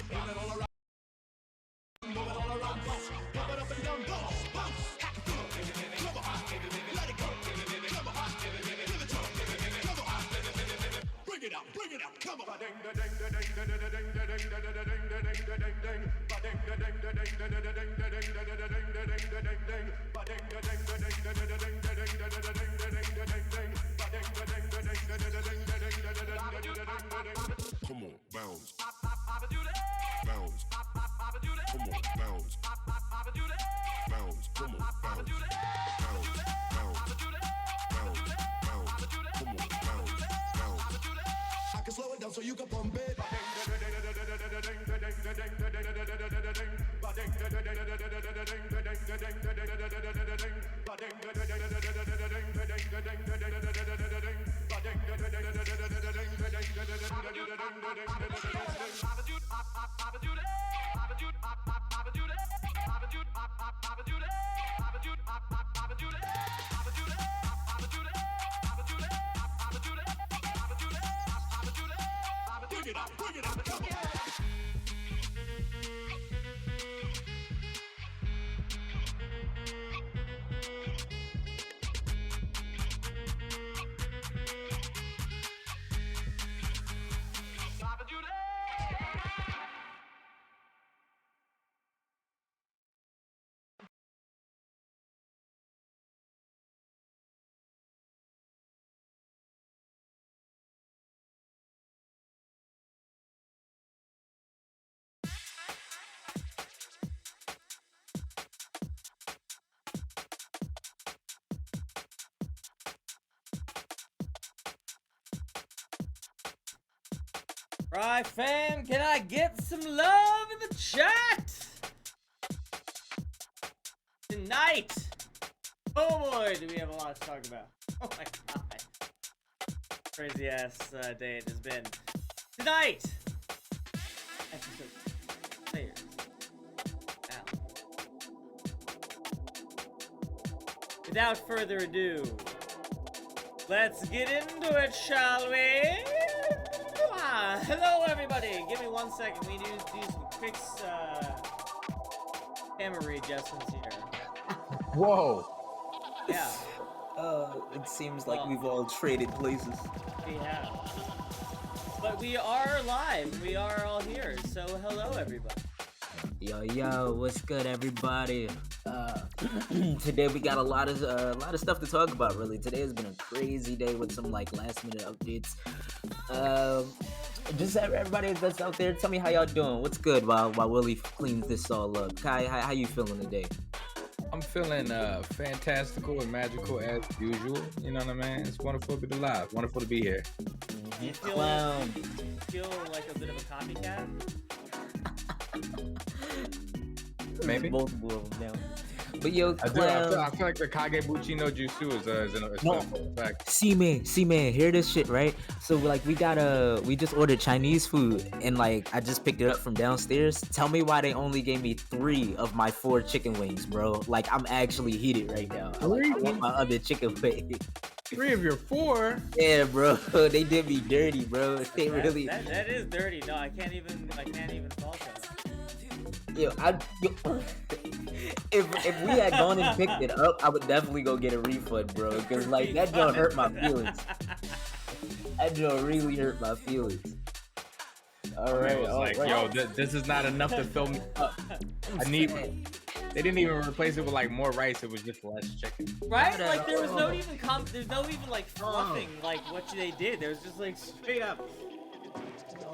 Come on, bounce. Bounce. Come on, bounce. Bounce. Come on, bounce. Bounce. Bounce. Bounce. Bounce. Come on, bounce. Bounce. I can slow it down so you can pump it. Bring it up, come on. Right, fam, can I get some love in the chat? Tonight, oh boy, do we have a lot to talk about. Oh my god. Crazy ass day it has been. Tonight, episode players. Now, without further ado, let's get into it, shall we? Hello everybody, give me 1 second, we need to do some quick camera readjustments here. Whoa. Yeah. It seems like we've all traded places. We have. But we are live, we are all here, so hello everybody. Yo, what's good everybody? Today we got a lot of stuff to talk about, really. Today has been a crazy day with some like last minute updates. Just everybody that's out there, tell me how y'all doing. What's good while Willie cleans this all up? Kai, how you feeling today? I'm feeling fantastical and magical as usual. You know what I mean? It's wonderful to be alive. Wonderful to be here. Do you feel like a bit of a copycat? Maybe. Multiple of them now. But yo, I feel like the Kagebuchi no Jutsu is in effect. See man, hear this shit, right? So like we just ordered Chinese food and like I just picked it up from downstairs. Tell me why they only gave me 3 of my 4 chicken wings, bro. Like I'm actually heated right now. I want my other chicken wing. 3 of your 4? Yeah, bro. They did me dirty, bro. They really. That is dirty. No, I can't even fault that. If we had gone and picked it up, I would definitely go get a refund, bro. Because like that don't hurt my feelings. That don't really hurt my feelings. All right. Yo, this is not enough to fill me up. They didn't even replace it with like more rice. It was just less chicken. Right? Like there's no even like fluffing like what they did. There was just like straight up.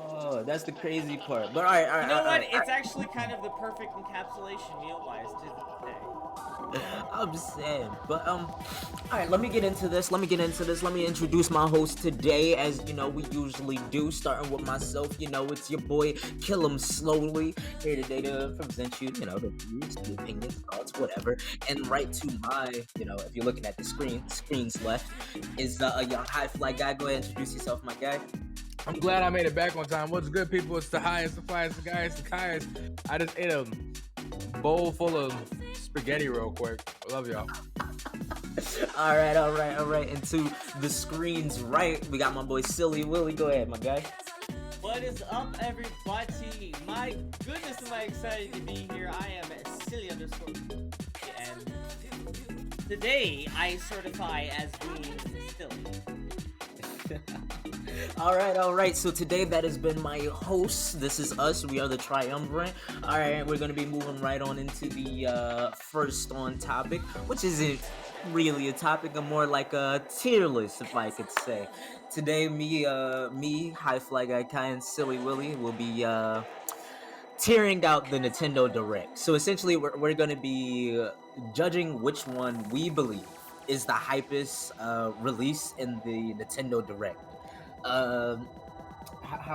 Oh, that's the crazy part. But all right. You know what? It's actually kind of the perfect encapsulation meal-wise to the day. I'm saying, but all right. Let me get into this. Let me introduce my host today, as you know we usually do. Starting with myself. You know, it's your boy Kill 'Em Slowly here today to present you. You know, the views, the opinions, thoughts, whatever. And right to my, you know, if you're looking at the screen's left is a young high fly guy. Go ahead, introduce yourself, my guy. I'm glad I made it back on time. What's good, people? It's the highest, the flyest, the guys, the Kai's. I just ate a bowl full of spaghetti real quick. I love y'all. All right. And to the screen's right, we got my boy Silly Willie. Go ahead, my guy. What What is up, everybody? My goodness, am I excited to be here. I am silly underscore, and today I certify as being silly. All right. So today that has been my host. This is us. We are the Triumvirate. All right, we're gonna be moving right on into the first on topic, which isn't really a topic, but more like a tier list, if I could say. Today, me, High Fly Guy Kai, and Silly Willy will be tearing out the Nintendo Direct. So essentially, we're gonna be judging which one we believe is the hypest release in the Nintendo Direct. How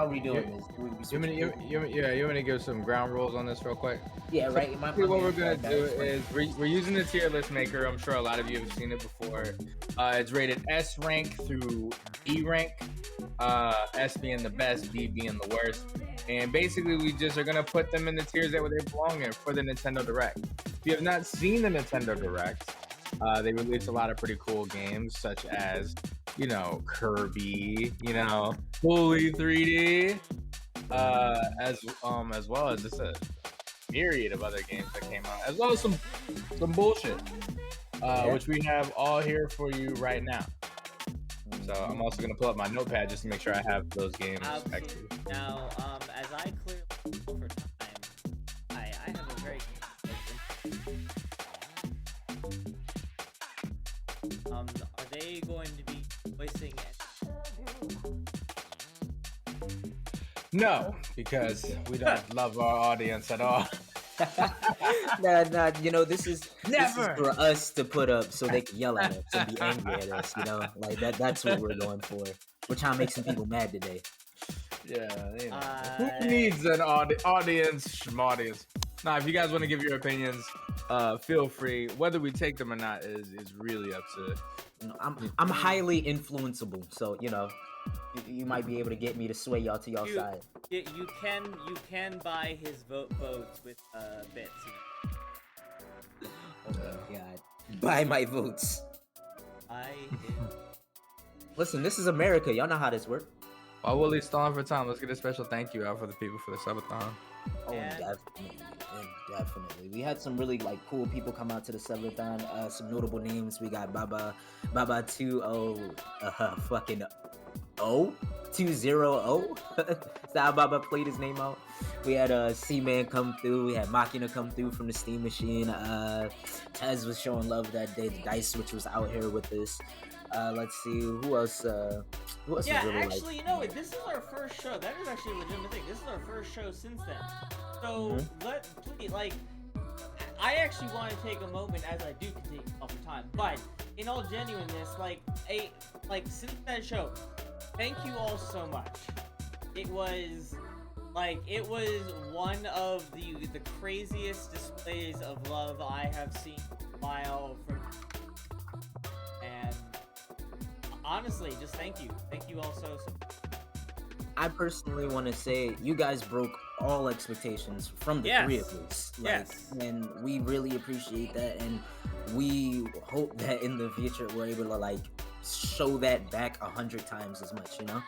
are we doing this? Do we You want to give some ground rules on this real quick? Yeah, right. What we're gonna do is we're using the tier list maker. I'm sure a lot of you have seen it before. It's rated S rank through E rank. S being the best, D being the worst. And basically, we just are gonna put them in the tiers that they belong in for the Nintendo Direct. If you have not seen the Nintendo Direct, they released a lot of pretty cool games, such as, Kirby, fully 3D, as well as just a myriad of other games that came out, as well as some bullshit, which we have all here for you right now. So I'm also gonna pull up my notepad just to make sure I have those games. Now, as I clearly over time, I have a very are they going to be voicing No, because we don't love our audience at all. Nah, this is Never. for us to put up so they can yell at us and be angry at us, like that's what we're going for. We're trying to make some people mad today. Yeah, who needs an audience? Nah, if you guys want to give your opinions, feel free. Whether we take them or not is really up to. I'm highly influenceable, so you might be able to get me to sway y'all to y'all side. You can buy his votes with bits. Oh my god. Buy my votes. Listen, this is America. Y'all know how this works. While Willie's stalling for time, let's get a special thank you out for the people for the subathon. Oh, Yeah. definitely. We had some really cool people come out to the subathon. Some notable names. We got Baba 20 fucking 200. That's how Baba played his name out. We had C-Man come through. We had Machina come through from the Steam Machine. Tez was showing love that day. The Dice, which was out here with us. Let's see who else. Who else? Yeah, was really actually, this is our first show. That is actually a legitimate thing. This is our first show since then. So I actually want to take a moment, as I do take all the time. But in all genuineness, since that show, thank you all so much. It was one of the craziest displays of love I have seen in a while. And honestly, just thank you all so much. I personally want to say you guys broke all expectations from the three of us. And we really appreciate that, and we hope that in the future we're able to show that back 100 times as much, And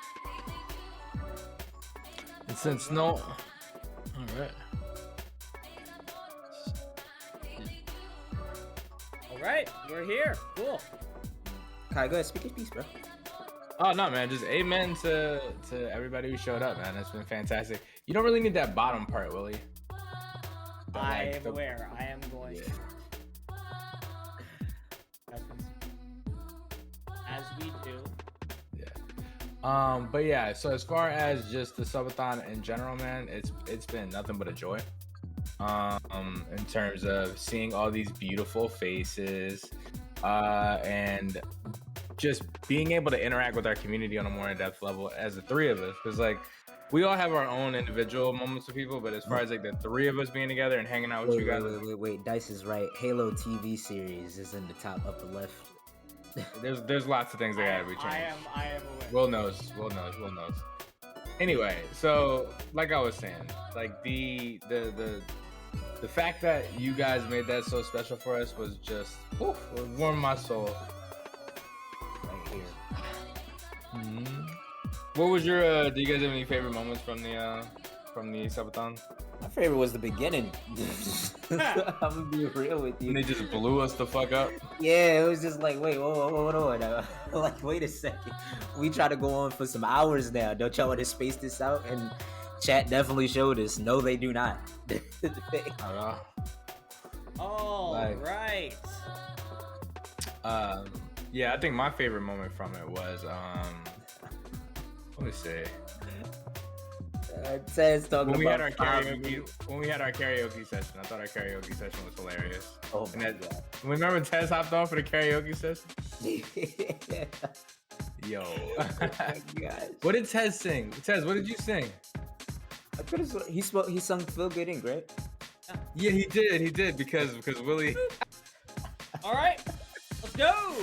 since all right, we're here. Cool. Kai, go ahead, speak your piece, bro. Oh no, man! Just amen to everybody who showed up, man. It's been fantastic. You don't really need that bottom part, Willie. I am aware. I am going. Yeah. As we do. Yeah. But yeah. So as far as just the subathon in general, man, it's been nothing but a joy. In terms of seeing all these beautiful faces, and just being able to interact with our community on a more in-depth level as the three of us, because we all have our own individual moments with people, but as far as the three of us being together and hanging out with you guys, wait, Dice is right. Halo TV series is in the top upper left. there's lots of things that gotta be changed. I am aware. Will knows. Anyway, so like I was saying, the fact that you guys made that so special for us was just it warmed my soul. Right here. Mm-hmm. What was your? Do you guys have any favorite moments from the subathon? My favorite was the beginning. I'm gonna be real with When you. they just blew us the fuck up. Yeah, it was just like, wait, whoa, hold on. Like, wait a second. We try to go on for some hours now. Don't y'all want to space this out? And chat definitely showed us. No, they do not. I don't know. All Like- right. Yeah, I think my favorite moment from it was let me see. It says talking When we about had our karaoke session. I thought our karaoke session was hilarious. Oh And my that- god. Remember Tez hopped on for the karaoke session? Yo. Guys. What did Tez sing? Tez, what did you sing? I could have. He sung "Feel Good Inc." Right? Yeah, he did because Willie. All right. Let's go.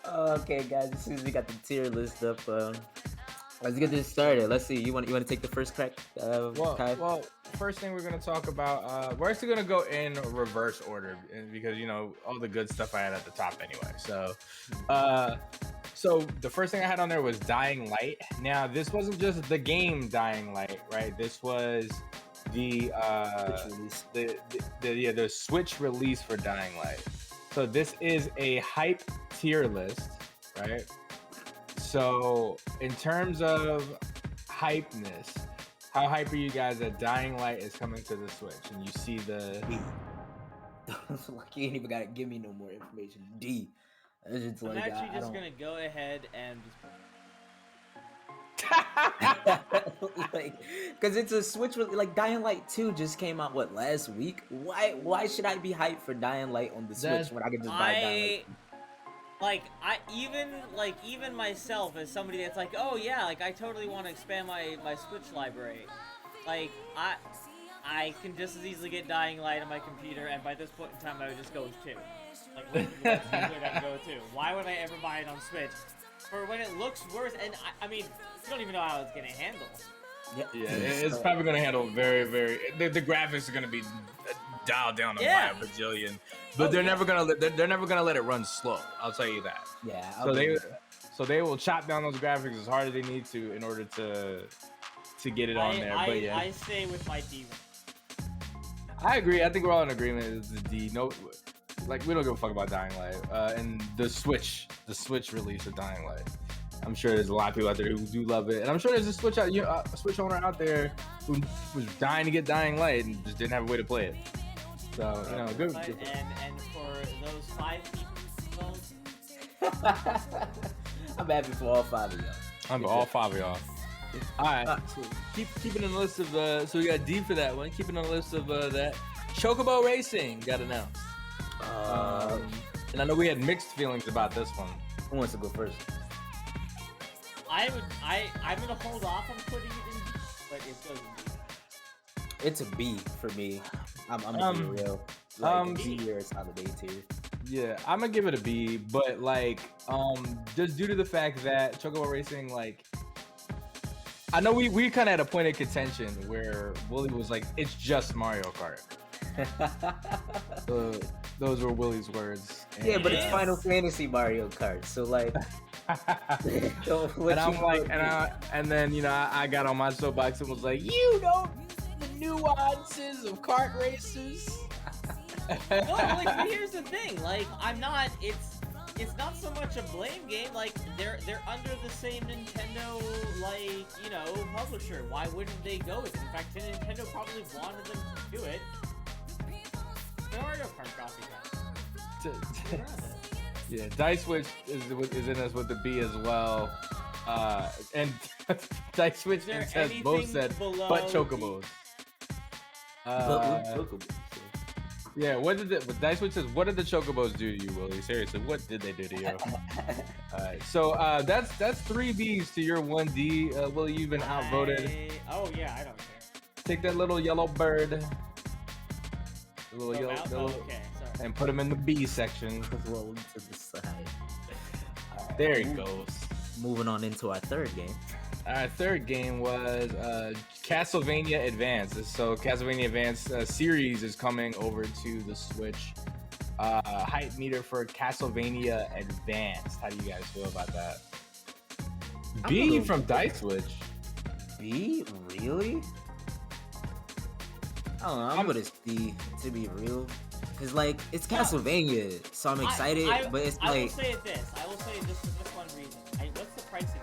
Okay, guys. As soon as we got the tier list up, let's get this started. Let's see. You want to take the first crack? Kai? Well, first thing we're gonna talk about. We're actually gonna go in reverse order because all the good stuff I had at the top anyway. So the first thing I had on there was Dying Light. Now this wasn't just the game Dying Light, right? This was the the Switch release for Dying Light. So this is a hype tier list, right? So in terms of hypeness, how hype are you guys that Dying Light is coming to the Switch and you see the Like you ain't even gotta give me no more information. D. It's just I'm like, actually I just don't- gonna go ahead and like, cause it's a Switch. Like Dying Light 2 just came out last week. Why should I be hyped for Dying Light on the Switch when I can just buy Dying Light? even myself as somebody that's like, oh yeah, like I totally want to expand my Switch library. Like I can just as easily get Dying Light on my computer, and by this point in time I would just go with 2. Like let's usually I'd go with 2. Why would I ever buy it on Switch? For when it looks worse, and I mean, you don't even know how it's gonna handle. Yeah, it's probably gonna handle very, very. The graphics are gonna be dialed down by a bajillion, but they're never gonna let it run slow. I'll tell you that. Yeah. So they will chop down those graphics as hard as they need to in order to get it on there. But yeah, I stay with my D. I agree. I think we're all in agreement. It's the D. No, like we don't give a fuck about Dying Light. And the Switch release of Dying Light. I'm sure there's a lot of people out there who do love it, and I'm sure there's a Switch owner out there who was dying to get Dying Light and just didn't have a way to play it. So good. And for those 5 people, I'm happy for all 5 of y'all. I'm all 5 of y'all. All right. So keeping on the list of so we got D for that one. Keeping on the list of that Chocobo Racing got announced. And I know we had mixed feelings about this one. Who wants to go first? I'm gonna hold off on putting it in, but it goes in. It's a B for me. I'm gonna be real. Like B or it's holiday tier. Yeah, I'm gonna give it a B, but just due to the fact that Chocobo Racing, I know we kind of had a point of contention where Willie was like, "It's just Mario Kart." Those were Willie's words. Yeah, but it's is. Final Fantasy Mario Kart, so like. And I'm like, and then I got on my soapbox and was like, "You don't the nuances of kart races." No, but here's the thing. I'm not. It's not so much a blame game. They're under the same Nintendo publisher. Why wouldn't they go with it? In fact, Nintendo probably wanted them to do it. Mario Kart copy guys. Yeah, Dice Switch is in us with the B as well. And Dice Switch has both said, but Chocobos. Yeah, Dice Switch says, what did the Chocobos do to you, Willie? Seriously, what did they do to you? Alright, so that's 3 Bs to your 1 D. Willie, you've been outvoted. Oh yeah, I don't care. Take that little yellow bird. Okay, sorry. And put him in the B section. Roll to the side. There he goes. Moving on into our third game. Our third game was Castlevania Advance. So Castlevania Advance series is coming over to the Switch. Hype meter for Castlevania Advanced. How do you guys feel about that? B from Dice Switch. B? Really? I don't know. I'm gonna C, to be real. Cause like it's Castlevania, so I'm excited. But it's I will like say it this. I will say this for just one reason. What's the pricing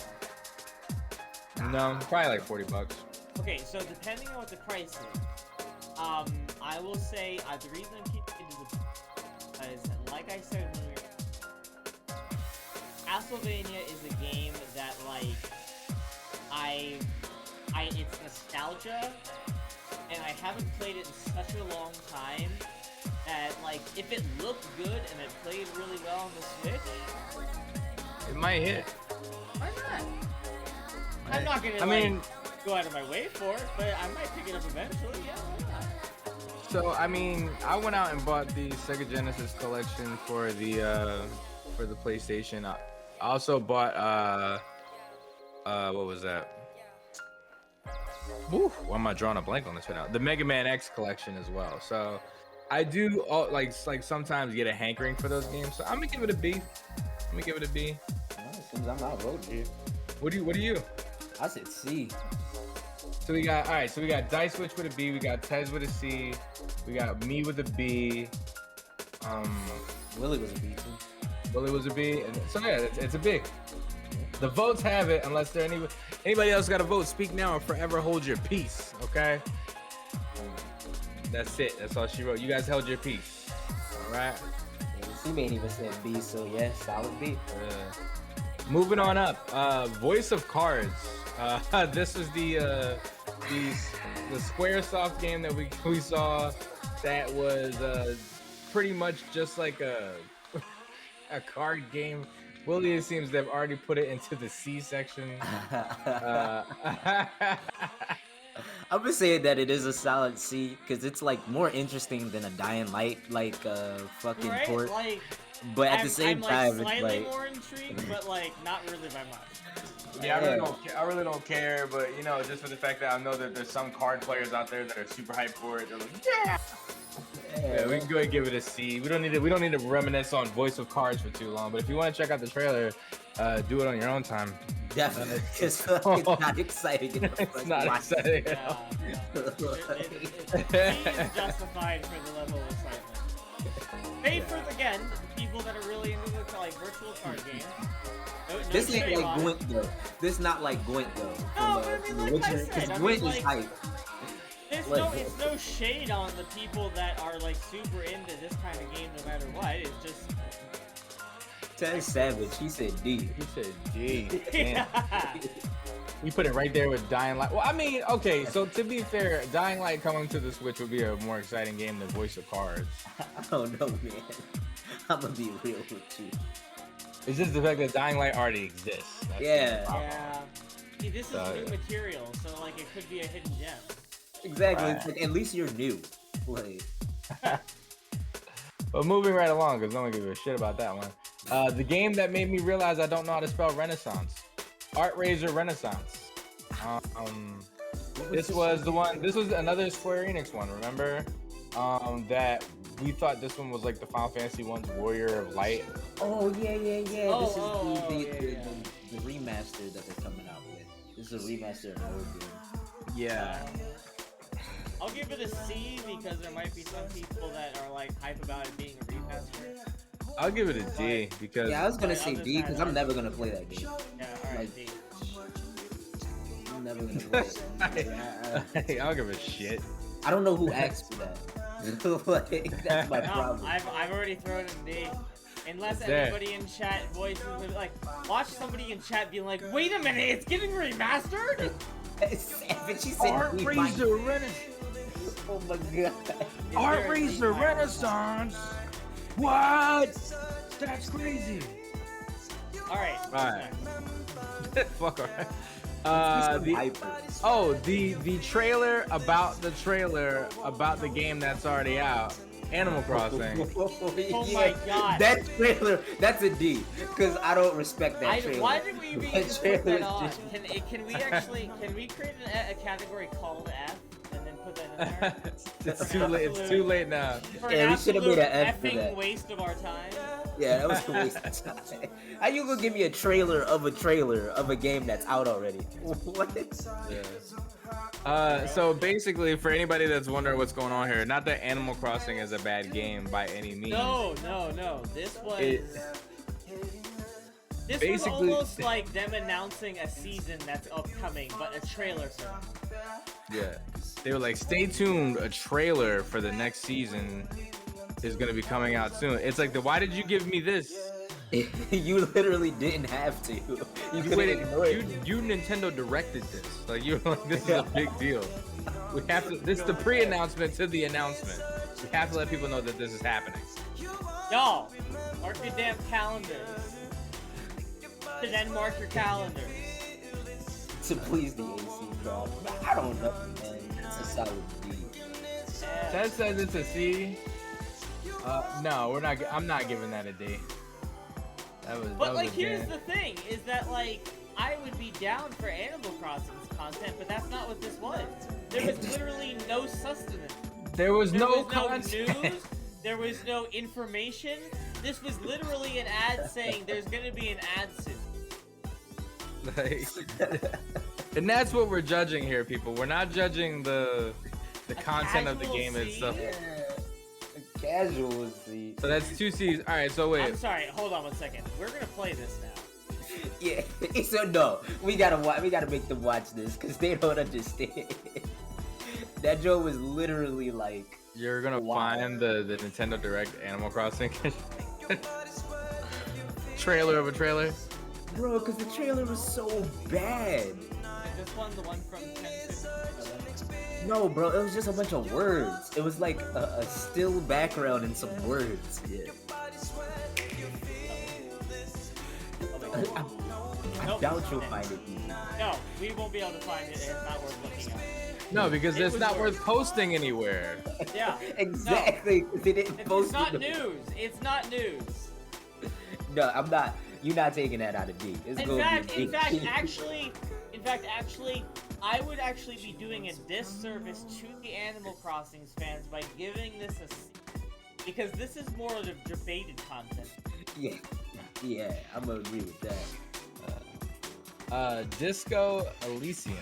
on it? No, probably like $40. Okay, so depending on what the price is, I will say the reason I'm keeping it is like I said earlier, Castlevania is a game that like it's nostalgia, and I haven't played it in such a long time that like if it looked good and it played really well on the Switch, It might hit. why not? I'm not gonna go out of my way for it, but I might pick it up eventually. Yeah, why not? So I mean, I went out and bought the Sega Genesis collection for the PlayStation. I also bought what was that? Woo, why am I drawing a blank on this right now? The Mega Man X collection as well. So I do like sometimes get a hankering for those games. So I'm gonna give it a B. since I'm not voting here, What do you? I said C. So we got So we got Dice Switch with a B. We got Tez with a C. We got me with a B. Willie was a B too. Willie was a B. And so yeah, it's a B. The votes have it, unless there anybody else got a vote. Speak now or forever hold your peace. Okay. That's it. That's all she wrote. You guys held your peace. All right. C ain't even said B, so yeah, solid B. Moving on up. Voice of Cards. This is the SquareSoft game that we saw. That was pretty much just like a card game. Willie, it seems they've already put it into the C section. I'm gonna say that it is a solid C because it's like more interesting than a Dying Light fucking Right? port. Like, But at the I'm same like time, slightly it's like more intrigued, but like not really by much. Yeah, I really don't care, but you know, just for the fact that I know that there's some card players out there that are super hyped for it. They're like, yeah, we can go ahead and give it a C. We don't need to reminisce on Voice of Cards for too long. But if you want to check out the trailer, do it on your own time. definitely because it's not exciting enough. It's not exciting. Yeah, it's justified for the level of excitement. Pay for again the people that are really into the like virtual card games. No This ain't shade like on it. Gwent though. This not like Gwent though. No, but I mean, like I said, because I mean, Gwent is like- hype. It's no shade on the people that are like super into this kind of game no matter what. It's just Ted Savage, he said D. He said D. Damn. yeah. We put it right there with Dying Light. Well, I mean, okay, so to be fair, Dying Light coming to the Switch would be a more exciting game than Voice of Cards. I don't know, man. I'm gonna be real with you. It's just the fact that Dying Light already exists. That's Yeah. the problem. Yeah. See, this is So, new yeah. material, so like it could be a hidden gem. Exactly. Right. It's like, at least you're new. Like, But moving right along, because no one gives a shit about that one. The game that made me realize I don't know how to spell Renaissance. Art Razor Renaissance. This was the one. This was another Square Enix one. Remember? That we thought this one was like the Final Fantasy one's Warrior of Light. oh yeah. Oh, This is yeah. the remaster that they're coming out with. This is a remaster of an old game. Yeah. I'll give it a C because there might be some people that are like hype about it being a remaster. I'll give it a D because Yeah, I was gonna But say other D because side I'm never gonna play that game. Yeah, alright, Like- D. I'm never gonna play it. I'll give a shit. I don't know who asked for that. Like, that's my No, problem. I've already thrown it in D. Unless there. everybody in chat voices would like watch somebody in chat being like, wait a minute, it's getting remastered? Savage, she said Art D Razor minus. Renaissance. Oh my god. Is Art there a Razor remaster? Renaissance. What? That's crazy. Alright. Alright. Fuck alright. The trailer about the game that's already out, Animal Crossing. Oh my god. That trailer, that's a D, because I don't respect that trailer. Why did we even That put trailer that is on? just- Can we create a category called F and then put that in there? It's too late. It's too late now. For Yeah, an we should've made absolute an F for effing that. waste of our time. Yeah, that was a waste of time. How you gonna give me a trailer of a game that's out already? What? Yeah. So basically, for anybody that's wondering what's going on here, not that Animal Crossing is a bad game by any means. No. This was. This was basically almost like them announcing a season that's upcoming, but a trailer. Yeah. They were like, stay tuned. A trailer for the next season is gonna be coming out soon. It's like, why did you give me this? You literally didn't have to. You could Wait, ignore it. you Nintendo directed this. Like, you're like, this is a big deal. We have to. This is the pre-announcement to the announcement. We have to let people know that this is happening. Y'all, mark your damn calendars. To then mark your calendars. To please the AC god. I don't know, man. It's a solid D. Ted says it's a C. No, we're not. I'm not giving that a D. But like, here's the thing: is that like I would be down for Animal Crossing's content, but that's not what this was. There was literally no sustenance. There was no news. There was no information. This was literally an ad saying there's gonna be an ad soon. Like, and that's what we're judging here, people. We're not judging the content of the game itself. Yeah. Casual is the. So that's 2 C's. All right, so wait. I'm sorry. Hold on one second. We're gonna play this now. Yeah. So no, we gotta make them watch this because they don't understand. That Joe was literally like. You're gonna find the Nintendo Direct Animal Crossing trailer of a trailer. Bro, because the trailer was so bad. Is this one the one from 10-15? No, bro, it was just a bunch of words. It was like a still background and some words. Yeah. I doubt you'll find it easy. No, we won't be able to find it. It's not worth looking at. No, because it's not worth posting anywhere. Yeah. Exactly. No. They didn't post It's not it. news. It's not news. No, I'm not. You're not taking that out of D. It's In fact, actually, I would actually be doing a disservice to the Animal Crossing fans by giving this a C, because this is more of debated content. Yeah, I'm gonna agree with that. Disco Elysium.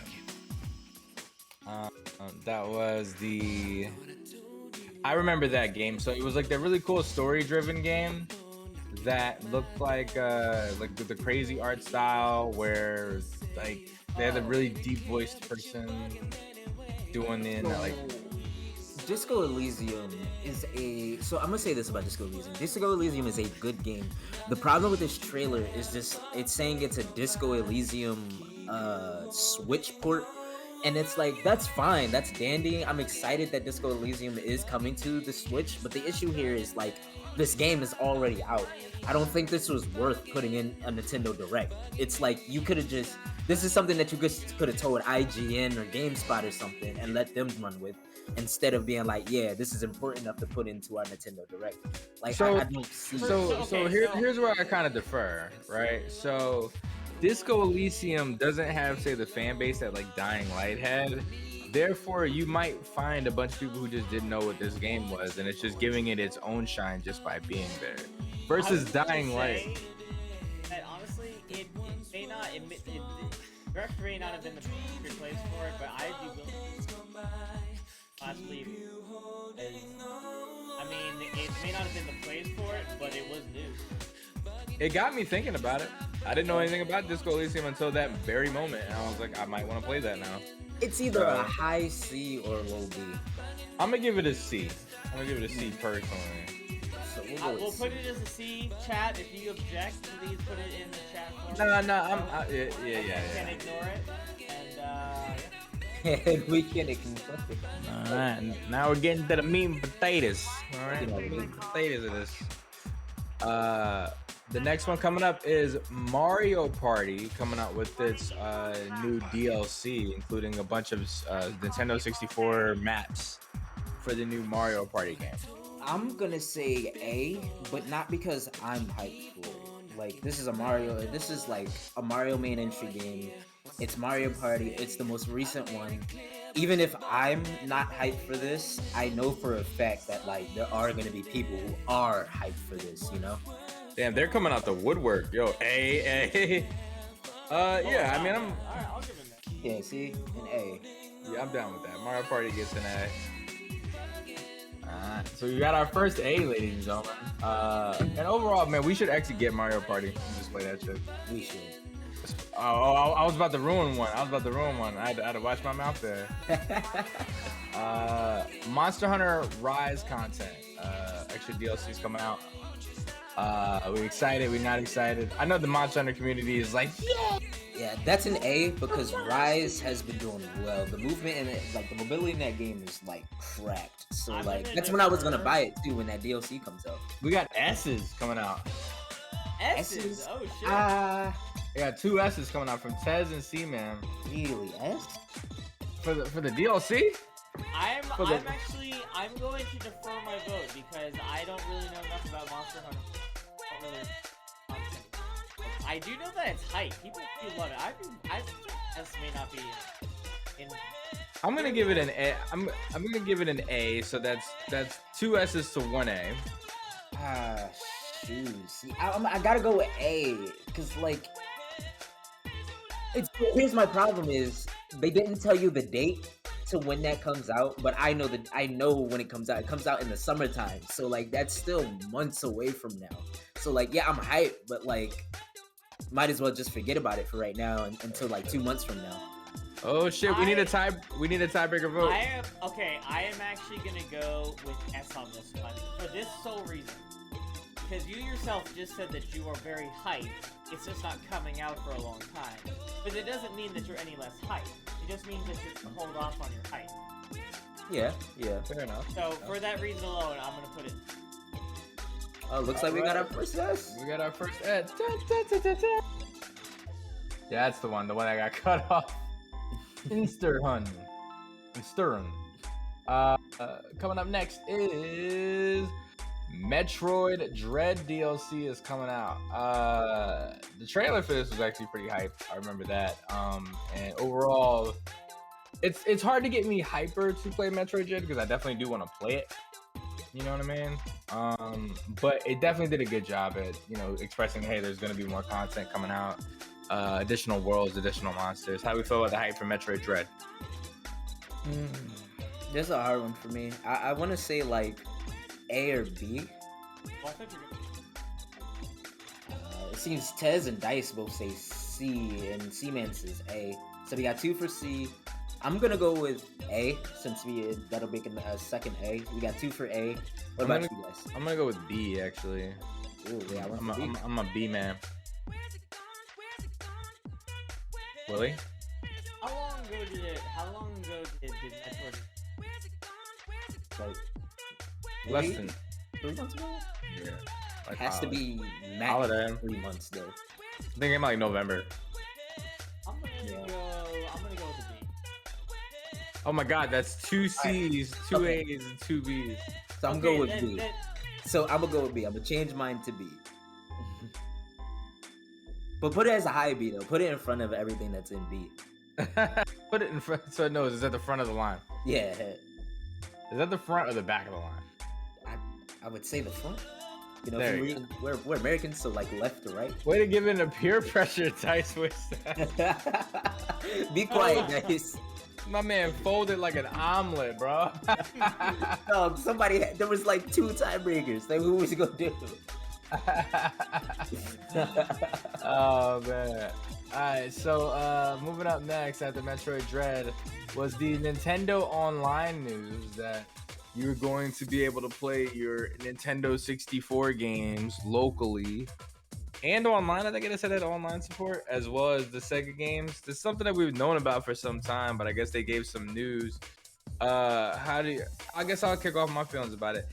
That was the. I remember that game. So it was like the really cool story-driven game that looked like the crazy art style where like they had a really deep voiced person doing it. Like Disco Elysium is so I'm gonna say this about Disco Elysium. Disco Elysium is a good game. The problem with this trailer is just it's saying it's a Disco Elysium Switch port. And it's like, that's fine, that's dandy. I'm excited that Disco Elysium is coming to the Switch, but the issue here is like, this game is already out. I don't think this was worth putting in a Nintendo Direct. It's like, you could have just, this is something that you could have told IGN or GameSpot or something and let them run with, instead of being like, yeah, this is important enough to put into our Nintendo Direct. Like, so, I don't see. Here's where I kind of defer, right? So, Disco Elysium doesn't have, say, the fan base that like Dying Light had. Therefore, you might find a bunch of people who just didn't know what this game was, and it's just giving it its own shine just by being there. Versus Dying Light. And honestly, it may not, Direct may not have been the perfect place for it, but I'd be willing to possibly. I mean, it may not have been the place for it, but it was new. It got me thinking about it. I didn't know anything about Disco Elysium until that very moment, and I was like, I might want to play that now. It's either a high C or low B. I'm gonna give it a C. I'm gonna give it a C personally. So we'll put it as a C. Chat, if you object, please put it in the chat for No, yeah. Can ignore it, and and we can ignore it. All right, now we're getting to the meat and potatoes. All right, the meat and potatoes of this. The next one coming up is Mario Party, coming out with its new DLC, including a bunch of Nintendo 64 maps for the new Mario Party game. I'm gonna say A, but not because I'm hyped for it. Like, this is like a Mario main entry game. It's Mario Party, it's the most recent one. Even if I'm not hyped for this, I know for a fact that like there are gonna be people who are hyped for this, you know? Damn, they're coming out the woodwork. Yo, A. Yeah, I mean, Alright, I'll give him that. Yeah, see, an A. Yeah, I'm down with that. Mario Party gets an A. Alright, so we got our first A, ladies and gentlemen. And overall, man, we should actually get Mario Party and just play that shit. We should. Oh, I was about to ruin one. I had to watch my mouth there. Monster Hunter Rise content. Extra DLC's coming out. We excited? We not excited? I know the Monster Hunter community is like, yeah. Yeah, that's an A because Rise has been doing well. The movement and like the mobility in that game is like cracked. So I'm like gonna that's when I was defer. gonna buy it too when that DLC comes out. We got S's coming out. S's. Oh shit. We got 2 S's coming out from Tez and C-Man Really, S? for the DLC. I'm the- going to defer my vote because I don't really know enough about Monster Hunter. I do know that it's hype. People do love it. I think S may not be in. I'm gonna give it an A. I'm gonna give it an A. So that's 2 S's to 1 A. Shoot. See, I gotta go with A because like here's my problem is they didn't tell you the date to when that comes out, but I know when it comes out. It comes out in the summertime, so like that's still months away from now. So like yeah, I'm hyped, but like might as well just forget about it for right now until like 2 months from now. Oh shit! We need a tiebreaker vote. I am actually gonna go with S on this one for this sole reason. Because you yourself just said that you are very hyped. It's just not coming out for a long time. But it doesn't mean that you're any less hyped. It just means that you're hold off on your hype. Yeah, Fair enough. So for that reason alone, I'm gonna put it. Oh, looks like we got our first S. We got our first S. Yeah, that's the one that got cut off. Insterhun. Coming up next is Metroid Dread DLC is coming out. The trailer for this was actually pretty hype. I remember that. And overall, it's hard to get me hyper to play Metroid Dread because I definitely do want to play it. You know what I mean? But it definitely did a good job at expressing, hey, there's gonna be more content coming out, additional worlds, additional monsters. How do we feel about the hype for Metroid Dread? This is a hard one for me. I want to say like A or B. Well, I thought you were It seems Tez and Dice both say C, and C-Man says A. So we got 2 for C. I'm gonna go with A since that'll make a second A. We got 2 for A. What about you guys? I'm gonna go with B actually. Ooh, yeah, I went for B. I'm a B man. Willie? How long ago did Metroid? Like, Less than 3 months ago? yeah. Like Has to be max Holiday. 3 months though. I think it came out like November. I'm gonna go with a B. Oh my god, that's 2 C's, 2 Okay. A's, and 2 B's. So I'm Okay, going with then- B. then- So I'm gonna go with B. I'm gonna change mine to B. But put it as a high B though. Put it in front of everything that's in B. Put it in front so it knows it's at the front of the line. Yeah, Is that the front or the back of the line? I would say the front. You know, There if you we're Americans, so like left to right. Way to give it a peer pressure Dice with Be quiet, guys. My man folded like an omelet, bro. No, there was like 2 tiebreakers. Like, who was gonna do? Oh man. Alright, so moving up next after Metroid Dread was the Nintendo Online news that you're going to be able to play your Nintendo 64 games locally and online. I think it said had online support as well as the Sega games. This is something that we've known about for some time, but I guess they gave some news. I guess I'll kick off my feelings about it.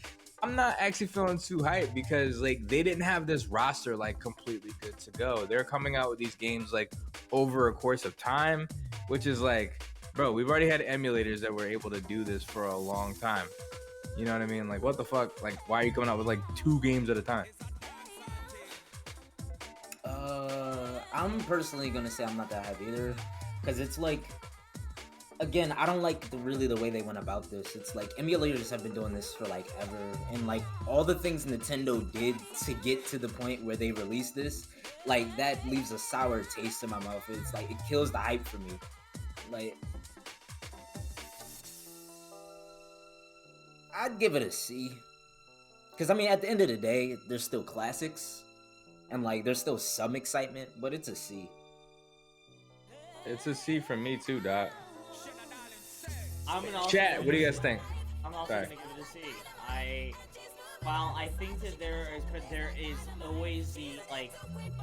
I'm not actually feeling too hyped because like they didn't have this roster like completely good to go. They're coming out with these games like over a course of time, which is like, bro, we've already had emulators that were able to do this for a long time. You know what I mean? Like, what the fuck? Like, why are you coming out with like 2 games at a time? I'm personally gonna say I'm not that hype either, because it's like again, I don't like really the way they went about this. It's like emulators have been doing this for like ever, and like all the things Nintendo did to get to the point where they released this, like that leaves a sour taste in my mouth. It's like it kills the hype for me. Like, I'd give it a C, because I mean, at the end of the day, there's still classics, and like there's still some excitement, but it's a C. It's a C from me too, Doc. I'm gonna also Chat, give what do it you a guys C. think? I'm also Sorry. gonna give it a C. While I think that there is always the like,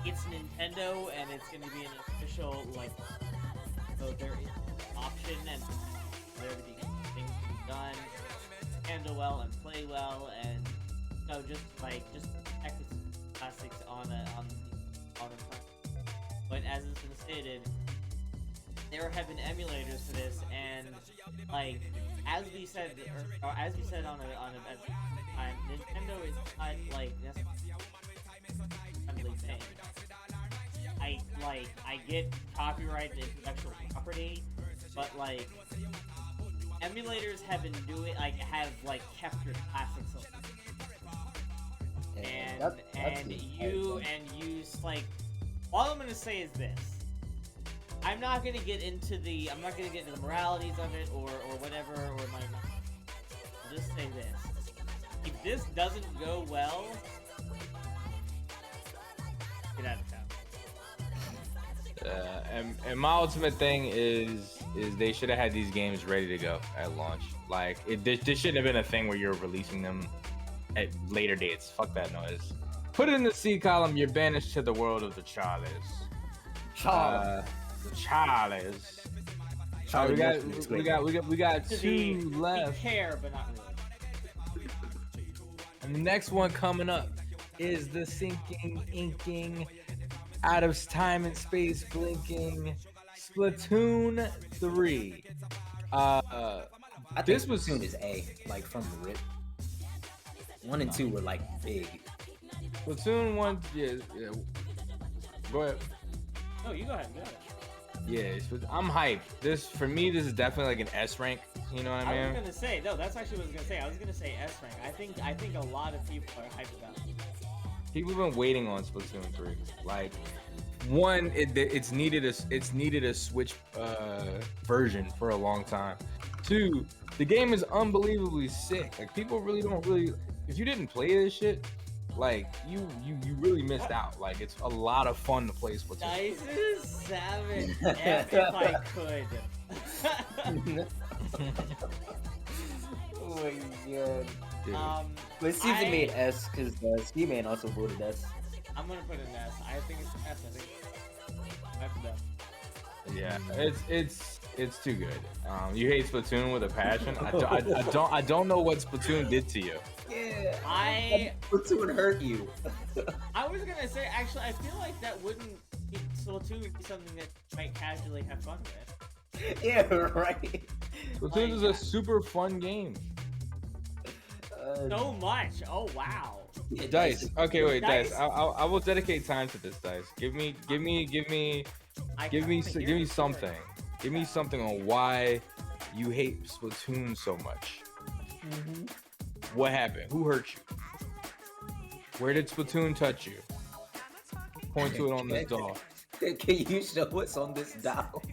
it's Nintendo and it's gonna be an official like, so there is an option and there to be things to be done, handle well and play well, and just protect its classics on the but as has been stated, there have been emulators for this, and like as we said on a time, Nintendo is not like necessarily saying. I get copyright and intellectual property, but like emulators have been doing have kept your classics alive. And you like, all I'm gonna say is this. I'm not gonna get into the moralities of it or whatever or my. I'll just say this: if this doesn't go well, get out of town. And my ultimate thing is they should have had these games ready to go at launch. Like this shouldn't have been a thing where you're releasing them at later dates. Fuck that noise. Put it in the C column. You're banished to the world of the Charlies. The Charlies. We got two left. Care, but not really. And the next one coming up is the sinking, inking, out of time and space blinking Splatoon 3. I think This was Splatoon is A, like from the rip. 1 and 2 were like big. Splatoon 1. Yeah. Go ahead. No, you go ahead. Yeah, I'm hyped. For me, this is definitely like an S rank. You know what I mean? I was gonna say that's actually what I was gonna say. I was gonna say S rank. I think a lot of people are hyped about it. People have been waiting on Splatoon 3. Like, one, it's needed a Switch version for a long time. Two, the game is unbelievably sick. Like, people don't really. If you didn't play this shit, like you really missed out. Like, it's a lot of fun to play Splatoon. Dice is savage. If I could. Oh my god. Dude. But Steven made S because Ski-Man also voted S. I'm gonna put an S. I think it's S. I think. After that. Yeah, it's too good. You hate Splatoon with a passion. I don't know what Splatoon did to you. Yeah. Splatoon hurt you. I was gonna say, actually, I feel like that wouldn't be Splatoon would be something that you might casually have fun with. Yeah, right. Splatoon is a super fun game. So much. Oh wow. Yeah, Dice. Okay, wait, Dice. Dice? I will dedicate time to this, Dice. Give me something. Give me something on why you hate Splatoon so much. Mm-hmm. What happened? Who hurt you? Where did Splatoon touch you? Point to it on this doll. Can you show us on this doll?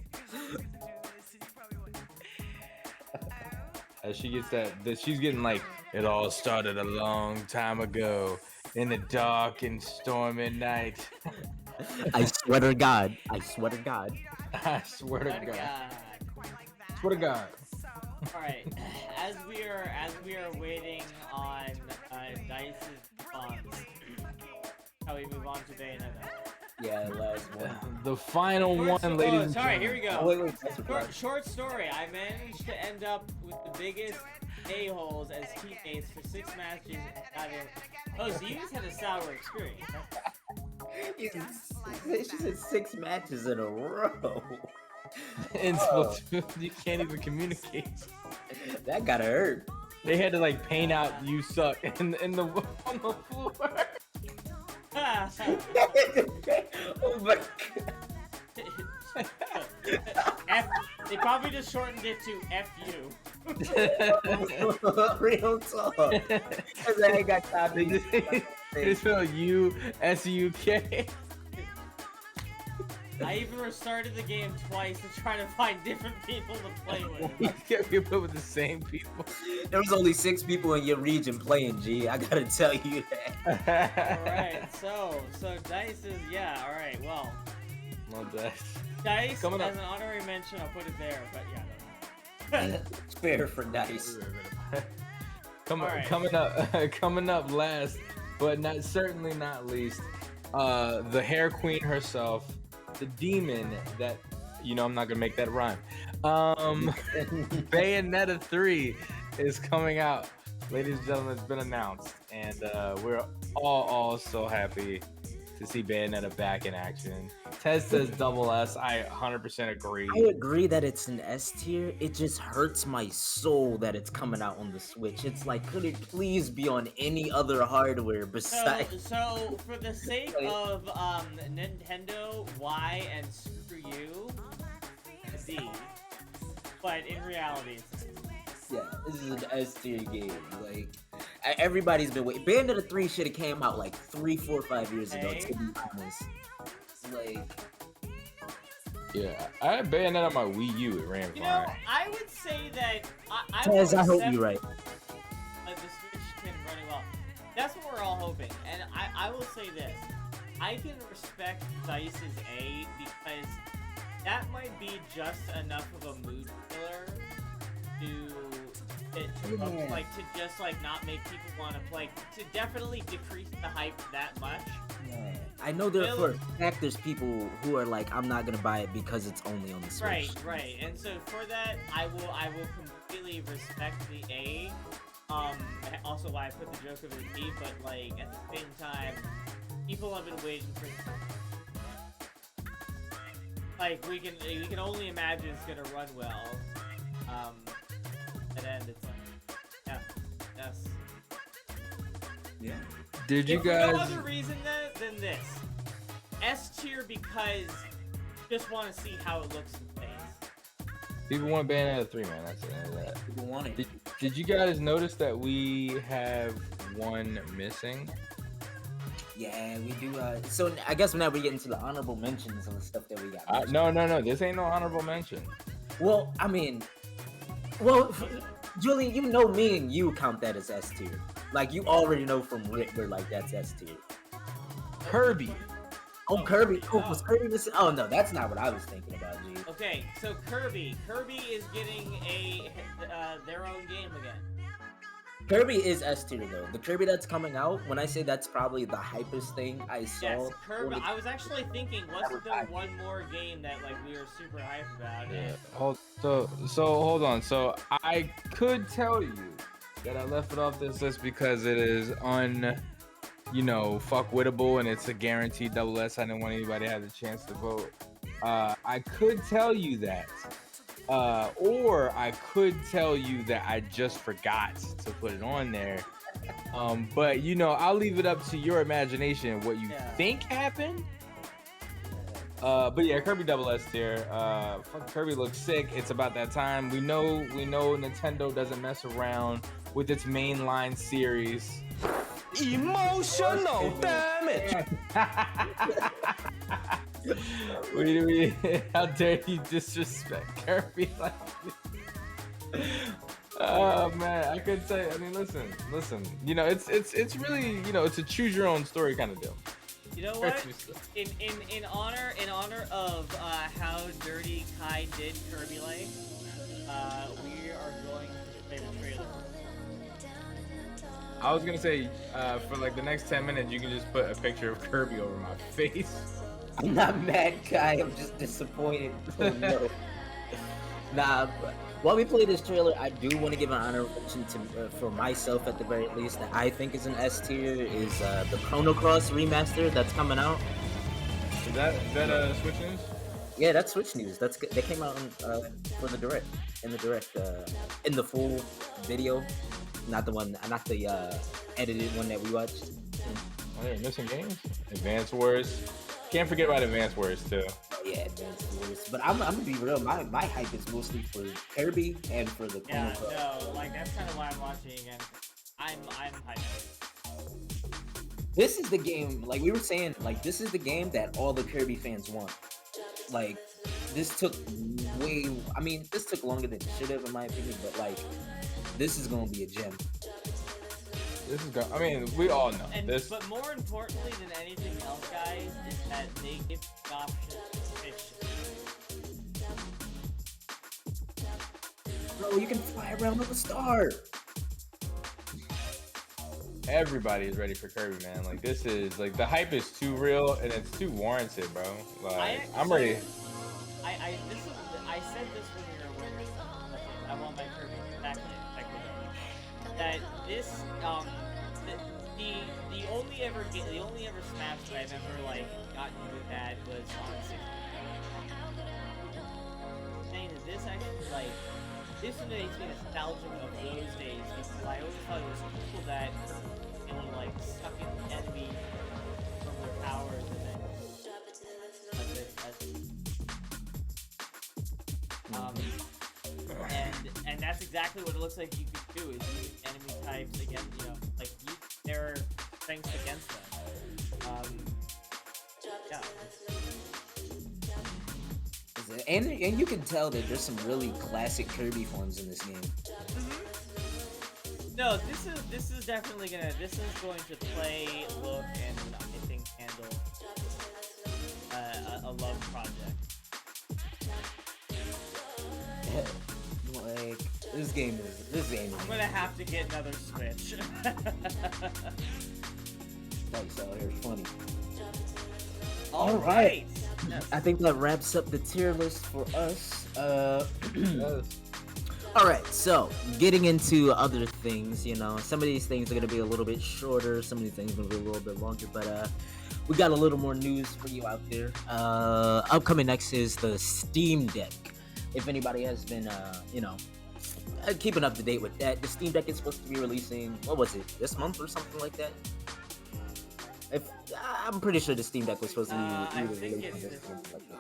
As she gets that she's getting like, it all started a long time ago in the dark and stormy night. I swear to God. I swear to God. I swear to God. Swear to God. All right. As we are waiting on Dice's response, how we move on to Bayonetta. Yeah, last one. The final one, ladies and sorry, gentlemen. here we go. Oh, wait. Short story. I managed to end up with the biggest a-holes as teammates for 6 matches. Oh, so you just had a sour experience. She said 6 matches in a row. In Splatoon, you can't even communicate. That gotta hurt. They had to like paint out "you suck" on the floor. Oh my god. They probably just shortened it to FU. Real talk. Cause I ain't got time They to just spell U-S-U-K. I even restarted the game twice to try to find different people to play with. You can't be put with the same people. There was only 6 people in your region playing, G. I gotta tell you that. Alright, so Dice is, yeah, alright, well. No Dice. Dice, Coming up. as an honorary mention, I'll put it there, but yeah. It's fair for Dice. Coming up last, but certainly not least, the hair queen herself, the demon that, I'm not gonna make that rhyme. Bayonetta 3 is coming out, ladies and gentlemen. It's been announced, and we're all so happy to see Bayonetta back in action. Tez says double S. I 100% agree. I agree that it's an S tier. It just hurts my soul that it's coming out on the Switch. It's like, could it please be on any other hardware besides? So for the sake of Nintendo, Y, and screw you, Z. But in reality, it's Yeah, this is an S tier game. Like, everybody's been waiting. Bayonetta 3 should have came out like 3, 4, 5 years ago, to be honest. Like, Yeah, I had Bayonetta on my Wii U. It ran You fine. know, I would say that I Tez, will I hope accept you're right. that the Switch can run it well. That's what we're all hoping. And I will say this. I can respect Dice's A because that might be just enough of a mood killer to just like not make people want to play, to definitely decrease the hype that much. Yeah. I know there for a fact there's people who are like, I'm not gonna buy it because it's only on the Switch. Right. And so for that, I will completely respect the A. Also why I put the joke of the B, but like at the same time, people have been waiting for. Like we can only imagine it's gonna run well. At end, it's like, yeah, yes. Yeah. Did you If for guys? no other reason than this, S tier because just want to see how it looks in phase. People want Bayonetta 3, man. That's it. People want it. Did you guys notice that we have one missing? Yeah, we do. So I guess now we get into the honorable mentions of the stuff that we got. No. This ain't no honorable mention. Well, I mean, Julian, you know me and you count that as S tier. Like, you already know from Rick, we're like, that's S tier. Kirby. Oh, Kirby. Oh, was Kirby missing? Oh, no, that's not what I was thinking about, G. Okay, so Kirby is getting their own game again. Kirby is S tier, though. The Kirby that's coming out, when I say that's probably the hypest thing I saw. Yes, Kirby. I was actually thinking, wasn't there one more game that like we were super hyped about? Yeah. Hold on. So I could tell you that I left it off this list because it is fuckwittable and it's a guaranteed double S. I didn't want anybody to have the chance to vote. I could tell you that. Or I could tell you that I just forgot to put it on there. But I'll leave it up to your imagination what you think happened. But yeah, Kirby double S tier. Kirby looks sick. It's about that time. We know Nintendo doesn't mess around with its mainline series. Emotional damage. How dare you disrespect Kirby like this? Oh man, I could say. I mean, listen. It's really it's a choose your own story kind of deal. You know what? In honor of how dirty Kai did Kirby Life, we are going to play the trailer. I was gonna say for like the next 10 minutes, you can just put a picture of Kirby over my face. I'm not mad, Kai. I'm just disappointed. Oh, no. Nah, but while we play this trailer, I do want to give an honorable mention to, for myself at the very least, that I think is an S tier, is the Chrono Cross remaster that's coming out. Is that Switch news? Yeah, that's Switch news. They came out for the direct, in the full video, not the edited one that we watched. Oh, they're missing games. Advance Wars. Can't forget about Advance Wars too. Yeah, Advanced Wars. But I'm gonna be real. My hype is mostly for Kirby and for the Yeah, Chrono no, like that's kind of why I'm watching again. I'm hyped. This is the game, like we were saying, like this is the game that all the Kirby fans want. Like this took I mean, this took longer than it should have in my opinion, but like this is gonna be a gem. This is I mean, we all know And this. but more importantly than anything else, guys, is that they give the option to fish. Bro, you can fly around with a star. Everybody is ready for Kirby, man. Like this is like the hype is too real and it's too warranted, bro. Like I'm ready. I said this when we were I want my Kirby back in that this the only ever Smash that I've ever like gotten with that was on 60. Saying that this actually like this makes me nostalgic of those days because I always thought it was cool that you know, like stuck in the enemy from their powers and then and that's exactly what it looks like you could do is use enemy types against like use their strengths against them. Yeah. And you can tell that there's some really classic Kirby forms in this game. No, this is definitely this is going to play, look, and I think handle a love project. Like this game is. I'm gonna have to get another Switch. Nice out here, funny. All right. I think that wraps up the tier list for us. All right, so getting into other things, some of these things are gonna be a little bit shorter, some of these things are gonna be a little bit longer, but we got a little more news for you out there. Upcoming next is the Steam Deck. If anybody has been, keeping up to date with that, the Steam Deck is supposed to be releasing, what was it, this month or something like that? I'm pretty sure the Steam Deck was supposed to be releasing this month. Like that.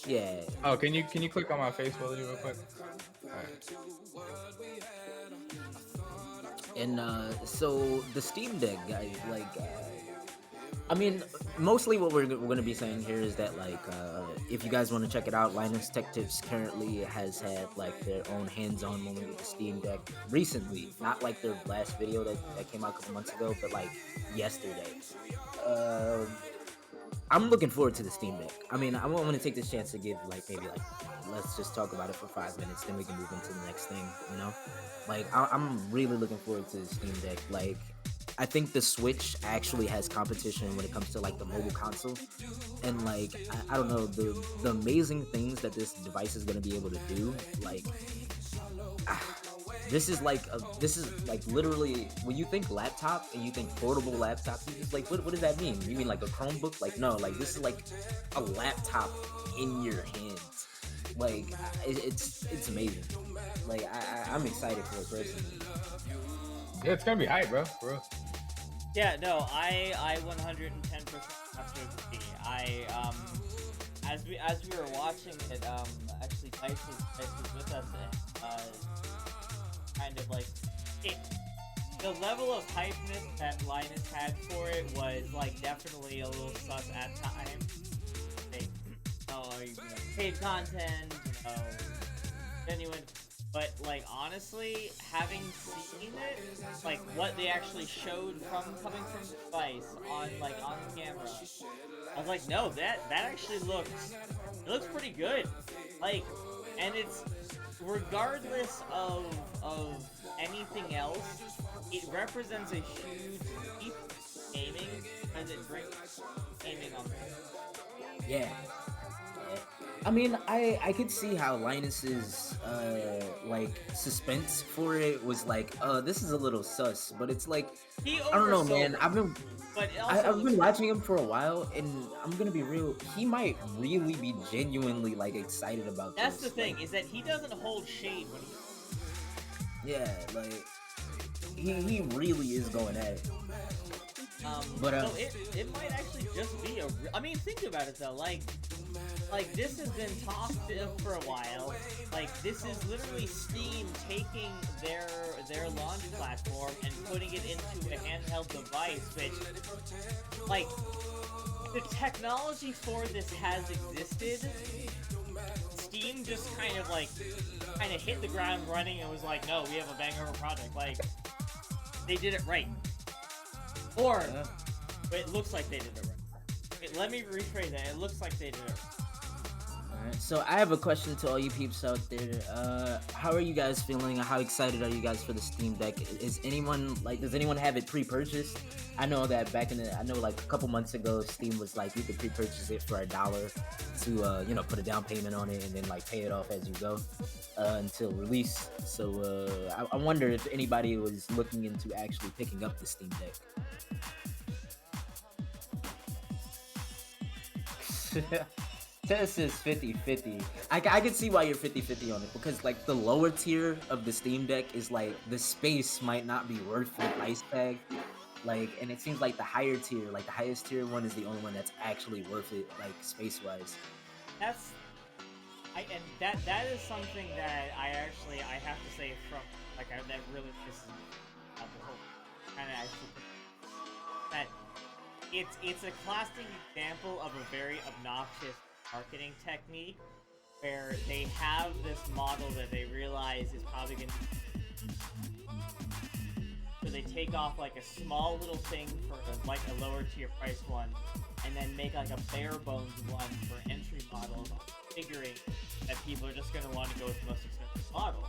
Yeah. Oh, can you click on my face, Willie, real quick? And so the Steam Deck, guys, like, I mean, mostly what we're going to be saying here is that, like, if you guys want to check it out, Linus Tech Tips currently has had, like, their own hands-on moment with the Steam Deck recently. Not, like, their last video that came out a couple months ago, but, like, yesterday. I'm looking forward to the Steam Deck. I mean, I want to take this chance to give, like, maybe, like, let's just talk about it for 5 minutes, then we can move into the next thing, Like, I'm really looking forward to the Steam Deck. Like, I think the Switch actually has competition when it comes to like the mobile console, and like I don't know the amazing things that this device is gonna be able to do. Like this is like literally when you think laptop and you think portable laptop, you just like what does that mean? You mean like a Chromebook? Like no, like this is like a laptop in your hands. Like it's amazing. Like I'm excited for it personally. Yeah, it's gonna be hype, bro. For real. Yeah, no, I 110% agree. As we were watching it, actually Dice was with us and kind of like the level of hypeness that Linus had for it was like definitely a little sus at times. Paid content, genuine. But, like, honestly, having seen it, like, what they actually showed coming from the device on camera, I was like, no, that actually looks pretty good. Like, and it's, regardless of anything else, it represents a huge leap in gaming as it brings gaming on board. Yeah. I mean, I could see how Linus's like suspense for it was like, this is a little sus, but it's like I don't know, man. I've been watching him for a while, and I'm gonna be real. He might really be genuinely like excited about That's this. the thing, like, is that he doesn't hold shade when he. Yeah, like he really is going at it. But, So it might actually just be a. I mean, think about it though. Like this has been talked for a while. Like this is literally Steam taking their launch platform and putting it into a handheld device, which, like, the technology for this has existed. Steam just kind of hit the ground running and was like, no, we have a banger of a project. Like, they did it right. Or, but it looks like they did it right. Okay, let me rephrase that. It looks like they did it right. Alright, so I have a question to all you peeps out there. How are you guys feeling? How excited are you guys for the Steam Deck? Does anyone have it pre-purchased? I know that like a couple months ago, Steam was like, you could pre-purchase it for $1 to, put a down payment on it and then like pay it off as you go until release. So I wonder if anybody was looking into actually picking up the Steam Deck. Tess is 50-50. I can see why you're 50-50 on it, because like the lower tier of the Steam Deck is like the space might not be worth the price tag. Like, and it seems like the higher tier, like the highest tier one, is the only one that's actually worth it, like space wise. That is something that I have to say from that really pisses me off the whole kind of actually that it's a classic example of a very obnoxious marketing technique where they have this model that they realize is probably going to, so they take off like a small little thing for like a lower tier price one and then make like a bare bones one for entry models, figuring that people are just going to want to go with the most expensive model.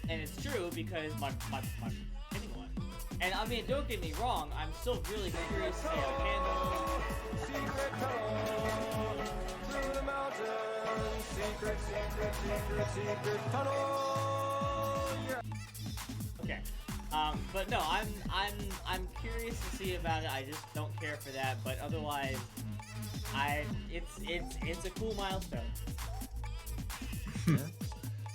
And it's true, because my anyone. And I mean, don't get me wrong, I'm still really curious to see how it handles. Through the mountains, secret tunnel. Okay. But no, I'm curious to see about it. I just don't care for that. But otherwise, it's a cool milestone. Yeah.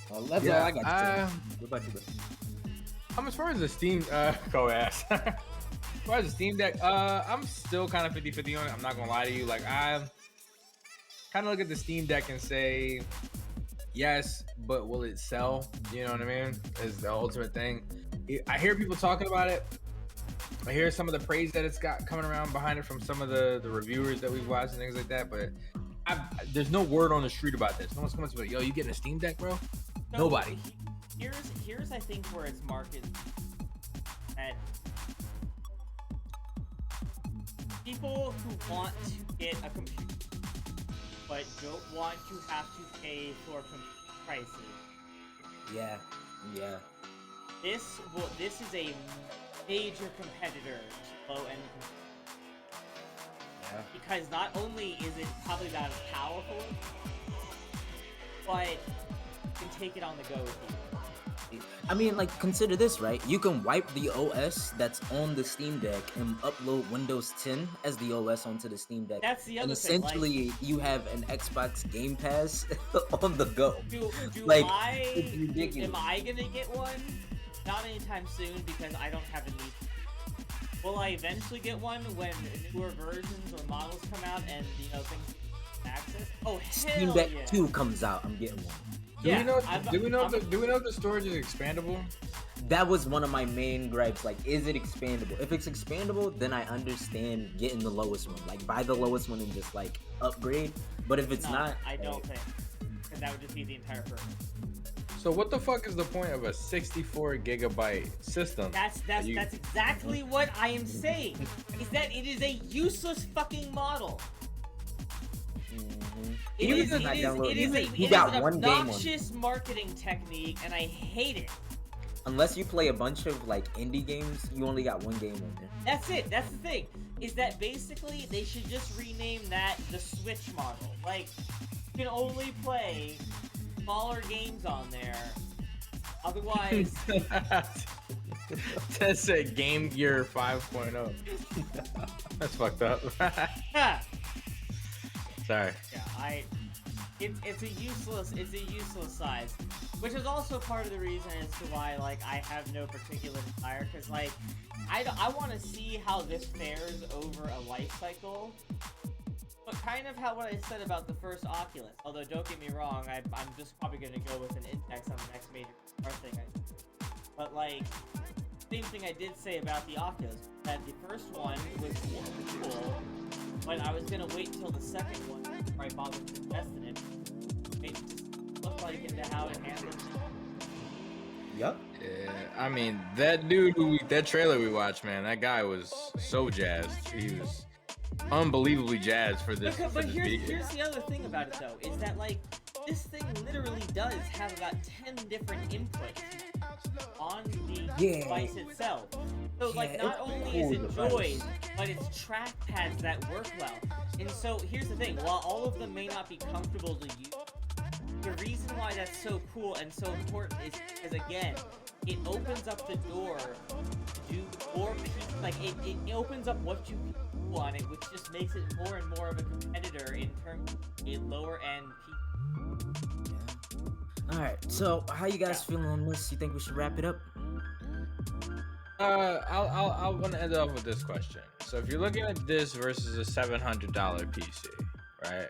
Well, that's all I got to say. What about you, bro? As far as the Steam, go ass. As far as the Steam Deck, I'm still kind of 50-50 on it. I'm not gonna lie to you. Like, I kind of look at the Steam Deck and say, yes, but will it sell? You know what I mean? Is the ultimate thing. I hear people talking about it. I hear some of the praise that it's got coming around behind it from some of the reviewers that we've watched and things like that. But there's no word on the street about this. No one's coming to me, yo, you getting a Steam Deck, bro? So Nobody. Here's I think where it's marketed at people who want to get a computer but don't want to have to pay for prices. Yeah. This is a major competitor to low-end computers. Yeah. Because not only is it probably not as powerful, but you can take it on the go with you. I mean, like, consider this, right? You can wipe the OS that's on the Steam Deck and upload Windows 10 as the OS onto the Steam Deck. That's the other and thing. essentially, you have an Xbox Game Pass on the go. Am I gonna get one? Not anytime soon, because I don't have a need. Will I eventually get one when newer versions or models come out and things access? Oh, hell Steam Deck yeah. 2 comes out, I'm getting one. Do we know if the storage is expandable? That was one of my main gripes. Like, is it expandable? If it's expandable, then I understand getting the lowest one. Like, buy the lowest one and just like upgrade. But if it's not, I don't think, because that would just be the entire purpose. So what the fuck is the point of a 64 gigabyte system? That's exactly what I am saying. Is that it is a useless fucking model. It is an obnoxious marketing technique, and I hate it. Unless you play a bunch of like indie games, you only got one game on there. That's it. That's the thing. Is that basically they should just rename that the Switch model. Like, you can only play smaller games on there. Otherwise, That's a Game Gear 5.0. That's fucked up. Sorry. yeah, it's a useless size. Which is also part of the reason as to why, like, I have no particular desire, because, like, I want to see how this fares over a life cycle. But kind of how what I said about the first Oculus. Although, don't get me wrong, I'm just probably going to go with an index on the next major car thing. But, like, same thing I did say about the Oculus. That the first one was cool, but I was going to wait until the second one before I bothered to invest in it. It just looked like into how it handled it. Yep. Yeah, I mean, that trailer we watched, man, that guy was so jazzed. He was unbelievably jazzed for this. But here's the other thing about it, though, is that, like, this thing literally does have about 10 different inputs on the device itself. So, like, not only is it joys, but it's trackpads that work well. And so, here's the thing, while all of them may not be comfortable to use, the reason why that's so cool and so important is because, again, it opens up the door to do more, like, it opens up what you can do on it, which just makes it more and more of a competitor in terms of a lower-end PC. Yeah. Alright, so how you guys feeling on this? You think we should wrap it up? I want to end off with this question. So if you're looking at this versus a $700 PC, right?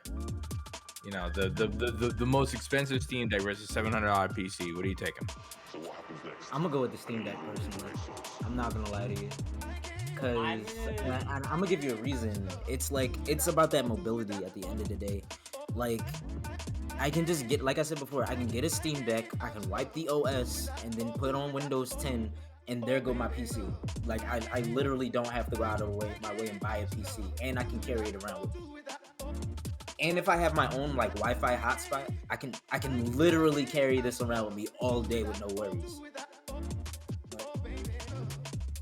You know, the most expensive Steam Deck versus $700 PC. What are you taking? I'm gonna go with the Steam Deck personally. I'm not gonna lie to you, cause I'm gonna give you a reason. It's like it's about that mobility at the end of the day. Like I can just get, like I said before, I can get a Steam Deck, I can wipe the OS, and then put on Windows 10, and there go my PC. Like I literally don't have to go out of my way and buy a PC, and I can carry it around with me. And if I have my own like Wi-Fi hotspot, I can literally carry this around with me all day with no worries.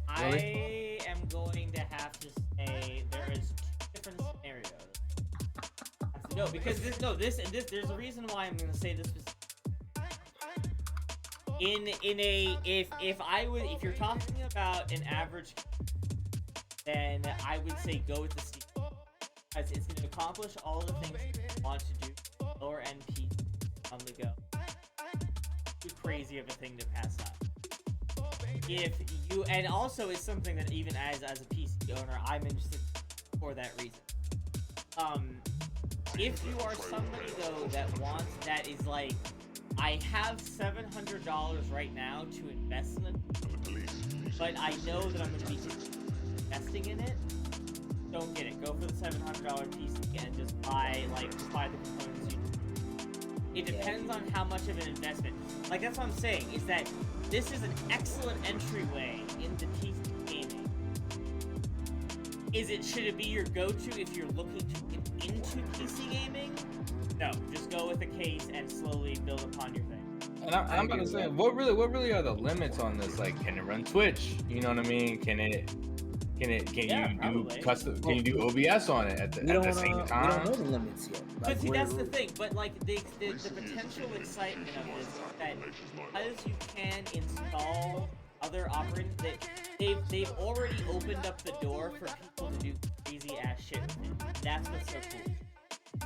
I am going to have to say there is two different scenarios. No, because there's a reason why I'm going to say this. If you're talking about an average, then I would say go with the Steam. As it's going to accomplish all the things you want to do, lower end PC on the go. Too crazy of a thing to pass up. And also it's something that even as a PC owner, I'm interested for that reason. If you are somebody though that is like, I have $700 right now to invest in it, but I know that I'm going to be investing in it. Don't get it. Go for the $700 PC and just buy the components you need. It depends on how much of an investment. Like, that's what I'm saying, is that this is an excellent entryway into PC gaming. Should it be your go-to if you're looking to get into PC gaming? No, just go with the case and slowly build upon your thing. And I'm about to say, what really are the limits on this? Like, can it run Twitch? You know what I mean? Can you do OBS on it at the same time? We don't know the limits yet. Like, but see, that's the thing. But like the potential excitement of this is that because you can install other operating, they've already opened up the door for people to do crazy ass shit with it. That's what's so cool.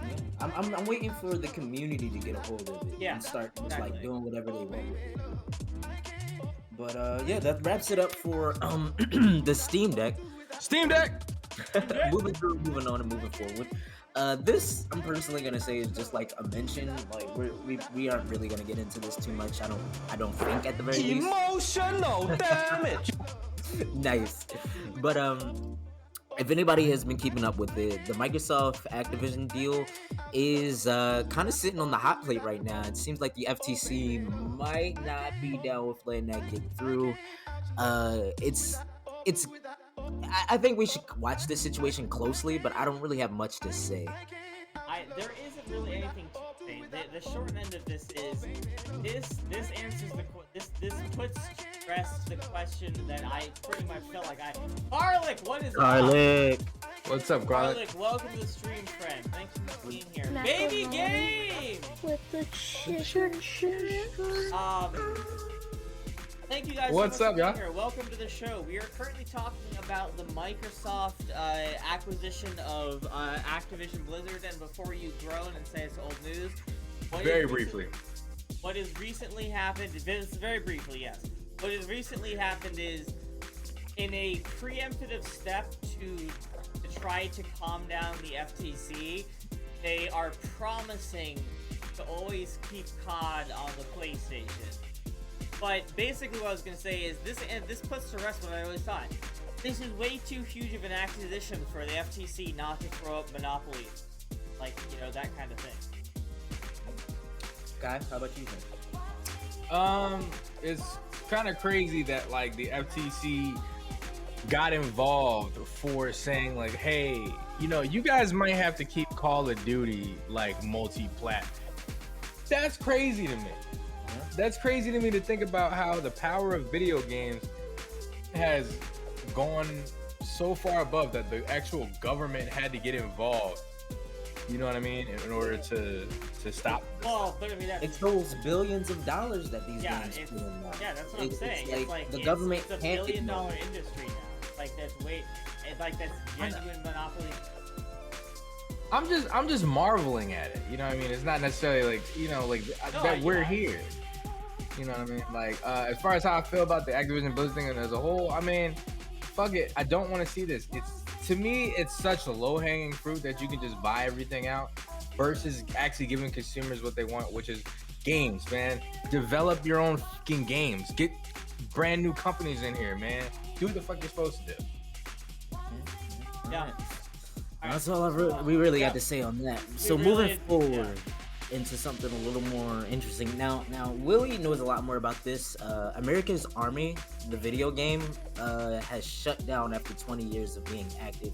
Yeah. I'm waiting for the community to get a hold of it and start just like doing whatever they want with it. But yeah, that wraps it up for the Steam Deck. Steam Deck. moving on and moving forward. This I'm personally gonna say is just like a mention. Like we aren't really gonna get into this too much. I don't think at the very least. Emotional damage. Nice, but if anybody has been keeping up with it, the Microsoft Activision deal is kind of sitting on the hot plate right now. It seems like the FTC might not be down with letting that get through. I think we should watch this situation closely, but I don't really have much to say. There isn't really anything to say. The short end of this is this answers this puts stress the question that I pretty much felt like Garlic, what is Garlic? What's up, Garlic? Garlic, welcome to the stream, friend. Thank you for being here. Baby game! With the Thank you guys What's so much up, for being y'all? here. Welcome to the show. We are currently talking about the Microsoft acquisition of Activision Blizzard, and before you groan and say it's old news, Very briefly. what has recently happened, this very briefly, yes. What has recently happened is, in a preemptive step to try to calm down the FTC, they are promising to always keep COD on the PlayStation. But basically what I was going to say is, this puts to rest what I always thought. This is way too huge of an acquisition for the FTC not to throw up monopolies. Like, you know, that kind of thing. Guy, how about you? It's kind of crazy that like the FTC got involved for saying like, hey, you know, you guys might have to keep Call of Duty like multi-plat. That's crazy to me. That's crazy to me to think about how the power of video games has gone so far above that the actual government had to get involved. You know what I mean? In order to stop this. Well, but I mean, It's those billions of dollars that these yeah, games it's, put in now. yeah, that's what I'm saying. It's like the it's government a can't billion-dollar ignore it. industry now. Like that's genuine monopoly. I'm just marveling at it. You know what I mean? It's not necessarily like, you know, like that we're here. You know what I mean? Like as far as how I feel about the Activision Blizzard thing as a whole, I mean, fuck it. I don't want to see this. To me, it's such a low-hanging fruit that you can just buy everything out versus actually giving consumers what they want, which is games, man. Develop your own fucking games. Get brand new companies in here, man. Do what the fuck you're supposed to do. Yeah. That's all we really got to say on that. So really- moving forward into something a little more interesting. Now Willie knows a lot more about this. America's Army, the video game, has shut down after 20 years of being active.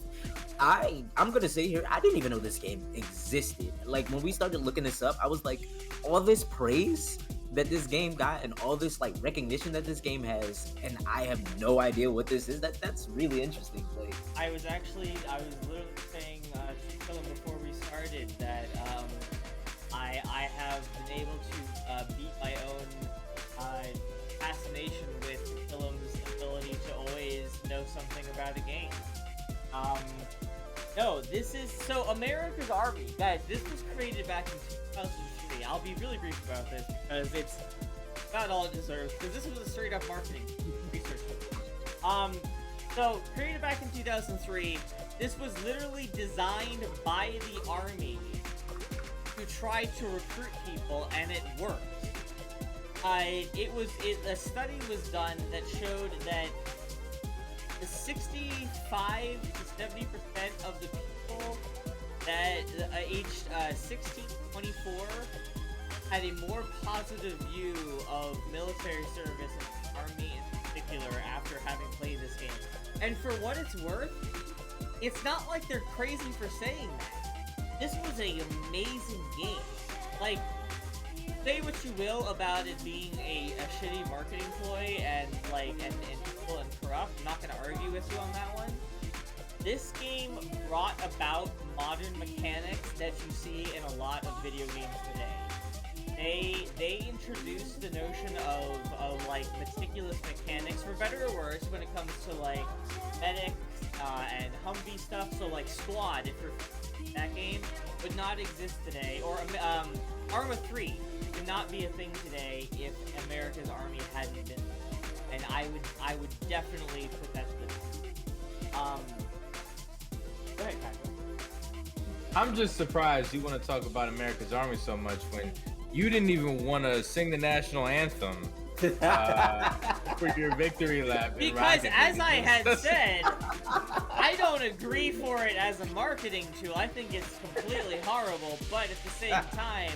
I'm gonna say here, I didn't even know this game existed. Like when we started looking this up, I was like, all this praise that this game got and all this like recognition that this game has, and I have no idea what this is. That's really interesting. Like I was literally saying to Philip before we started that I have been able to beat my own fascination with Philip's ability to always know something about a game. No, this is so America's Army, guys. This was created back in 2003. I'll be really brief about this because it's not all it deserves. Because this was a straight up marketing research. So created back in 2003. This was literally designed by the Army to try to recruit people, and it worked. A study was done that showed that the 65 to 70% of the people that aged 16 to 24 had a more positive view of military service and the Army in particular after having played this game. And for what it's worth, it's not like they're crazy for saying that. This was an amazing game. Like, say what you will about it being a shitty marketing ploy and evil and corrupt. I'm not gonna argue with you on that one. This game brought about modern mechanics that you see in a lot of video games today. They introduced the notion of like meticulous mechanics, for better or worse, when it comes to like medics and Humvee stuff. So like Squad, if you're that game, would not exist today, or Arma 3 would not be a thing today if America's Army hadn't been. And I would definitely put that to the test. Go ahead, Kyle. I'm just surprised you want to talk about America's Army so much when you didn't even want to sing the national anthem for your victory lap. Because as I had said, I don't agree for it as a marketing tool. I think it's completely horrible, but at the same time,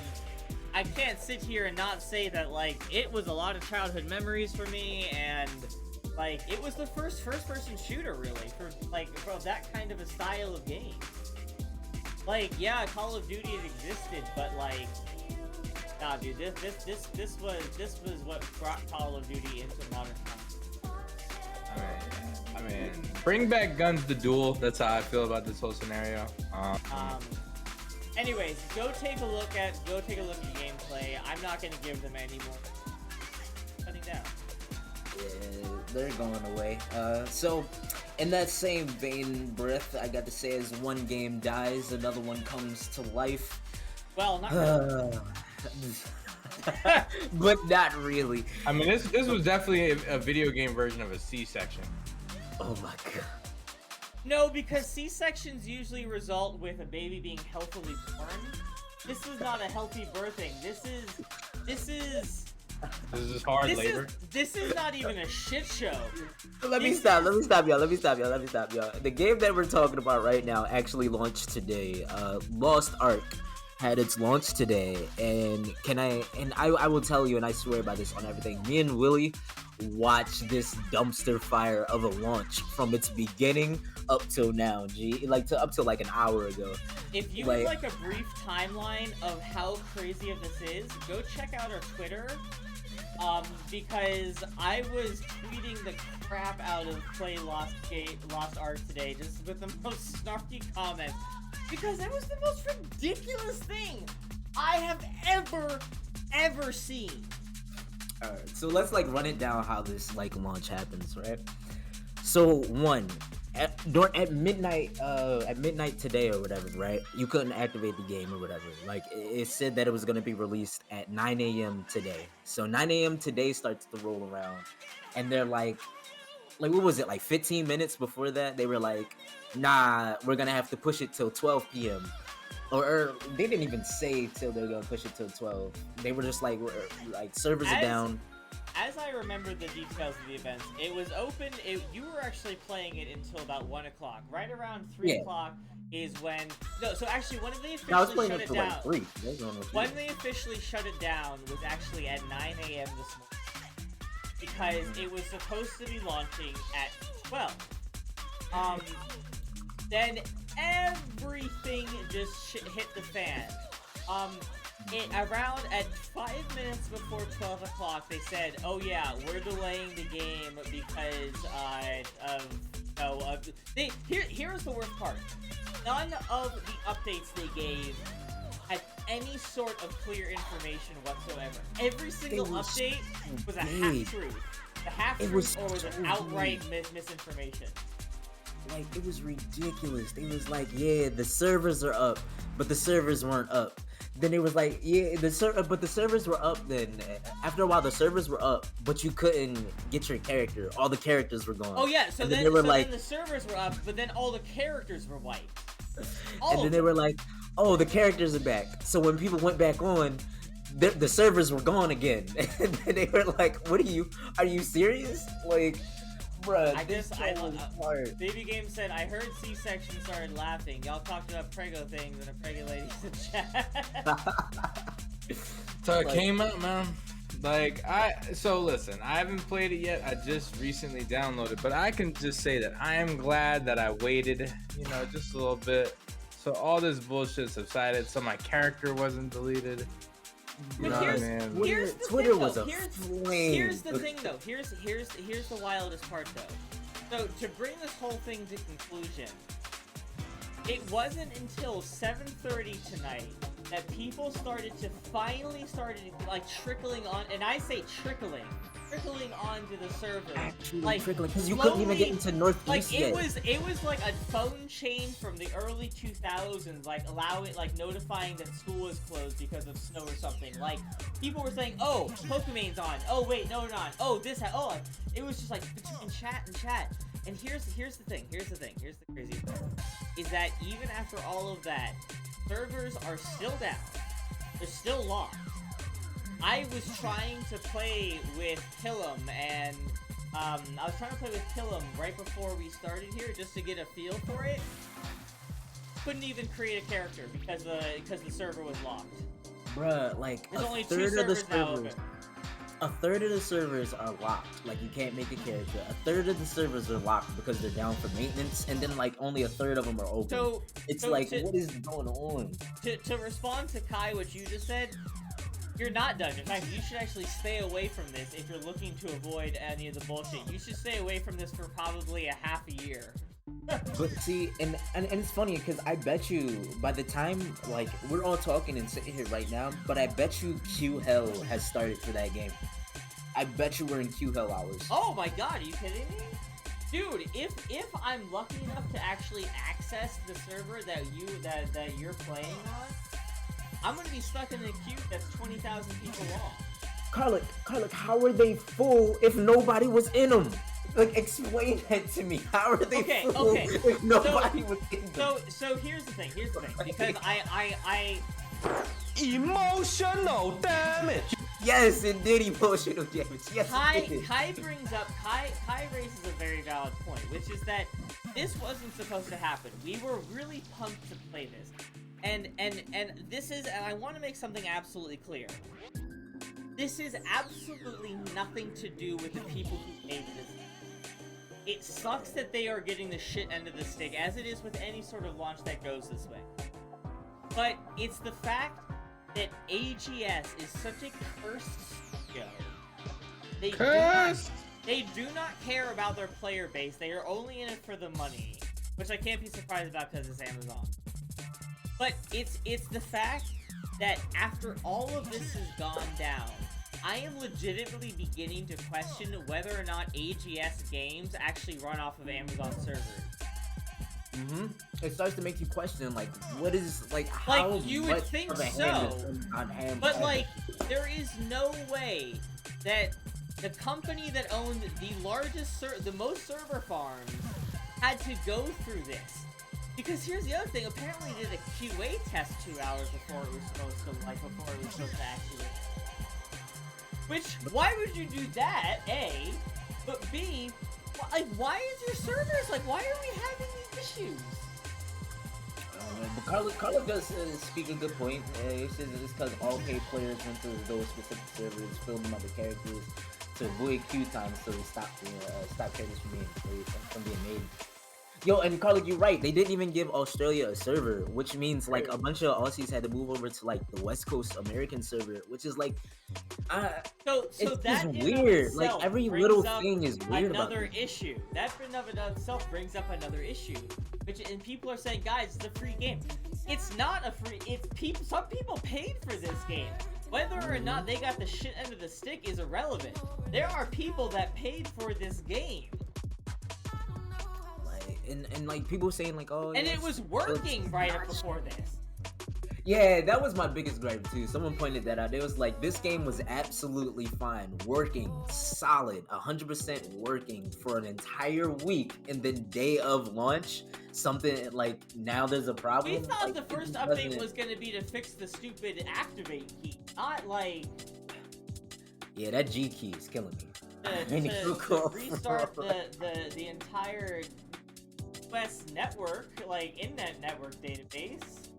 I can't sit here and not say that, like, it was a lot of childhood memories for me, and, like, it was the first first-person shooter, really, for that kind of a style of game. Like, yeah, Call of Duty had existed, but, like, nah, dude, this was what brought Call of Duty into modern times. I mean, bring back Guns the Duel. That's how I feel about this whole scenario. Anyways, go take a look at the gameplay. I'm not gonna give them any more. Shutting down. Yeah, they're going away. So, in that same vein, breath, I got to say, as one game dies, another one comes to life. Well, not really. but not really. I mean, this was definitely a video game version of a C-section. Oh my god. No, because C-sections usually result with a baby being healthily born. This is not a healthy birthing. This is hard labor. This is not even a shit show. Let me stop y'all. The game that we're talking about right now actually launched today. Lost Ark had its launch today, and I will tell you, and I swear by this on everything, me and Willie watched this dumpster fire of a launch from its beginning up till now, up till like an hour ago. If you would like a brief timeline of how crazy of this is, go check out our Twitter. Because I was tweeting the crap out of Play Lost Ark today, just with the most snarky comments, because that was the most ridiculous thing I have ever seen. Alright, so let's run it down how this launch happens, right? So at midnight today or whatever, right? You couldn't activate the game or whatever. It said that it was gonna be released at 9 a.m. today. So 9 a.m. today starts to roll around, and they're like what was it, 15 minutes before that? They were like, nah, we're gonna have to push it till 12 p.m. Or they didn't even say till they're gonna push it till 12. They were just servers are down. As I remember the details of the events, it was open. You were actually playing it until about 1 o'clock. Right around 3 o'clock is when. No, so actually, when they officially shut it down. When they officially shut it down was actually at 9 a.m. this morning, because it was supposed to be launching at 12. Then everything just hit the fan. Around at 5 minutes before 12 o'clock, they said, "Oh yeah, we're delaying the game because Here's the worst part: none of the updates they gave had any sort of clear information whatsoever. Every single update was a half-truth. The half-truth or was an outright misinformation. It was ridiculous. They was yeah, the servers are up, but the servers weren't up. Then it was yeah, but the servers were up. Then after a while, the servers were up, but you couldn't get your character. All the characters were gone. Oh yeah, so then the servers were up, but then all the characters were wiped. And then they were like, oh, the characters are back. So when people went back on, the servers were gone again. And then they were like, are you serious? Bruh, Baby Game said, I heard C-section started laughing. Y'all talked about prego things and a prego ladies in chat. So it came out, man. So listen, I haven't played it yet. I just recently downloaded, but I can just say that I am glad that I waited, just a little bit. So all this bullshit subsided, so my character wasn't deleted. But here's the Twitter thing, was though. a flame. Here's the thing, though. Here's the wildest part, though. So to bring this whole thing to conclusion, it wasn't until 7:30 tonight that people finally started trickling on, and I say trickling onto the server. Trickling, because you couldn't even get into Northeast yet. It was like a phone chain from the early 2000s, notifying that school is closed because of snow or something. People were saying, oh, Pokemon's on. Oh wait, no, not. Oh, this. It was just between chat and chat. And here's the thing. Here's the crazy thing, is that even after all of that, servers are still down. They're still locked. I was trying to play with Killam, and right before we started here, just to get a feel for it. Couldn't even create a character because the server was locked. Bruh, there's only 2 servers now open. A third of the servers are locked. You can't make a character. A third of the servers are locked because they're down for maintenance, and then only a third of them are open. What is going on? To respond to Kai, what you just said, you're not done. In fact, you should actually stay away from this if you're looking to avoid any of the bullshit. You should stay away from this for probably a half a year. But see, and it's funny because I bet you by the time we're all talking and sitting here right now, but I bet you Q Hell has started for that game. I bet you we're in Q Hell hours. Oh my god, are you kidding me? Dude, if I'm lucky enough to actually access the server that you're playing on, I'm gonna be stuck in a queue that's 20,000 people long. Carlick, how are they full if nobody was in them? Like, explain that to me. How are they full Okay. if nobody was in them? So here's the thing. Because I Emotional damage. Yes, it did emotional damage. Yes, it did. Kai raises a very valid point, which is that this wasn't supposed to happen. We were really pumped to play this. And this is, and I want to make something absolutely clear. This is absolutely nothing to do with the people who made this. It sucks that they are getting the shit end of the stick, as it is with any sort of launch that goes this way. But it's the fact that AGS is such a cursed studio. They do not care about their player base. They are only in it for the money, which I can't be surprised about because it's Amazon. But it's the fact that after all of this has gone down, I am legitimately beginning to question whether or not AGS games actually run off of Amazon servers. It starts to make you question, like, what is, like, how Like, you would much think of a hand so, is on hand but, ever? like, there is no way that the company that owned the largest, the most server farms had to go through this. Because here's the other thing, apparently they did a QA test 2 hours before it was supposed to, actually. Which, why would you do that, A, but B, like, why is your servers, like, why are we having these issues? But Carlo does speak a good point. He says it's because all paid players went to those specific servers, filming other characters to avoid queue time, so they stop characters from being made. Yo, and Carlo, you're right. They didn't even give Australia a server, which means like a bunch of Aussies had to move over to like the West Coast American server, which is like, So it's that just in weird. of Like itself every brings little up thing is weird about another this. issue. That in of itself brings up another issue, and people are saying, guys, it's a free game. It's not a free. It's people. Some people paid for this game. Whether or not they got the shit end of the stick is irrelevant. There are people that paid for this game. And like people saying like, oh, And yes, it was working right up before this. Yeah, that was my biggest gripe too. Someone pointed that out. It was like, this game was absolutely fine, working, solid, 100% working for an entire week, and then day of launch, something like, now there's a problem. We thought like, the first update was gonna be to fix the stupid activate key, not like Yeah, that G key is killing me. to restart the entire US network, like internet network database.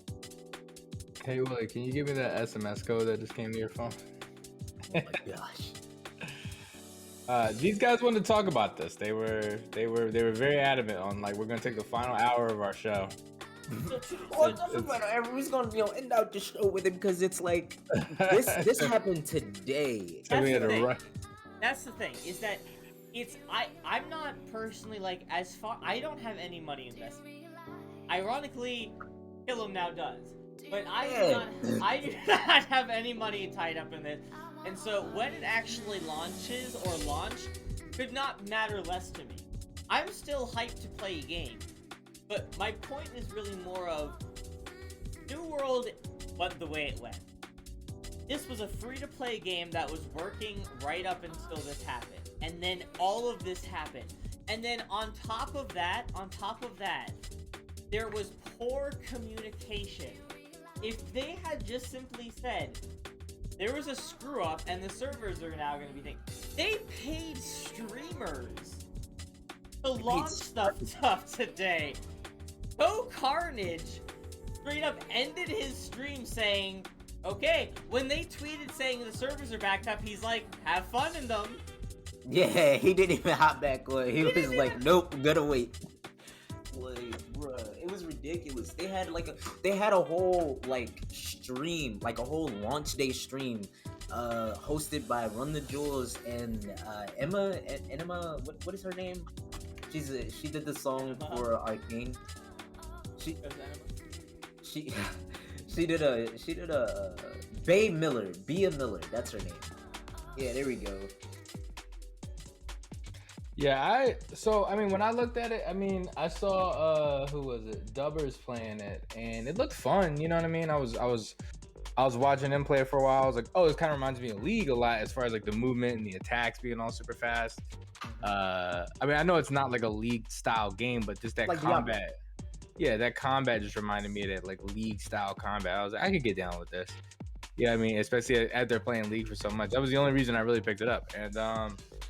Hey Willie, can you give me that SMS code that just came to your phone? Oh my gosh. These guys wanted to talk about this. They were very adamant on like, we're gonna take the final hour of our show. Oh, it doesn't matter. Everyone's gonna end out the show with him because it's like this happened today. So we had to thing. run. That's the thing, is that I'm not personally like, as far, I don't have any money invested. Ironically, Killam now does. But I do not have any money tied up in this. And so when it actually launches or launched could not matter less to me. I'm still hyped to play a game. But my point is really more of New World went the way it went. This was a free-to-play game that was working right up until this happened. And then all of this happened. And then on top of that, there was poor communication. If they had just simply said, there was a screw-up and the servers are now going to be things. They paid streamers to launch stuff today. Go Carnage straight up ended his stream saying, okay, when they tweeted saying the servers are backed up, he's like, have fun in them. Yeah, he didn't even hop back on. He was like, nope, gotta wait. Like, bruh, it was ridiculous. They had a whole like stream, like a whole launch day stream, hosted by Run the Jewels and Emma. What is her name? She did the song for Arcane. She did a Bea Miller. That's her name. Yeah, there we go. Yeah, I mean, when I looked at it, I mean, I saw who was it? Dubbers playing it, and it looked fun. You know what I mean? I was I was watching him play for a while. I was like, oh, this kind of reminds me of League a lot as far as like the movement and the attacks being all super fast. I mean, I know it's not like a League style game, but just that Like combat. Diablo. Yeah, that combat just reminded me of that like League style combat. I was like, I could get down with this. Yeah, I mean, especially after playing League for so much. That was the only reason I really picked it up. And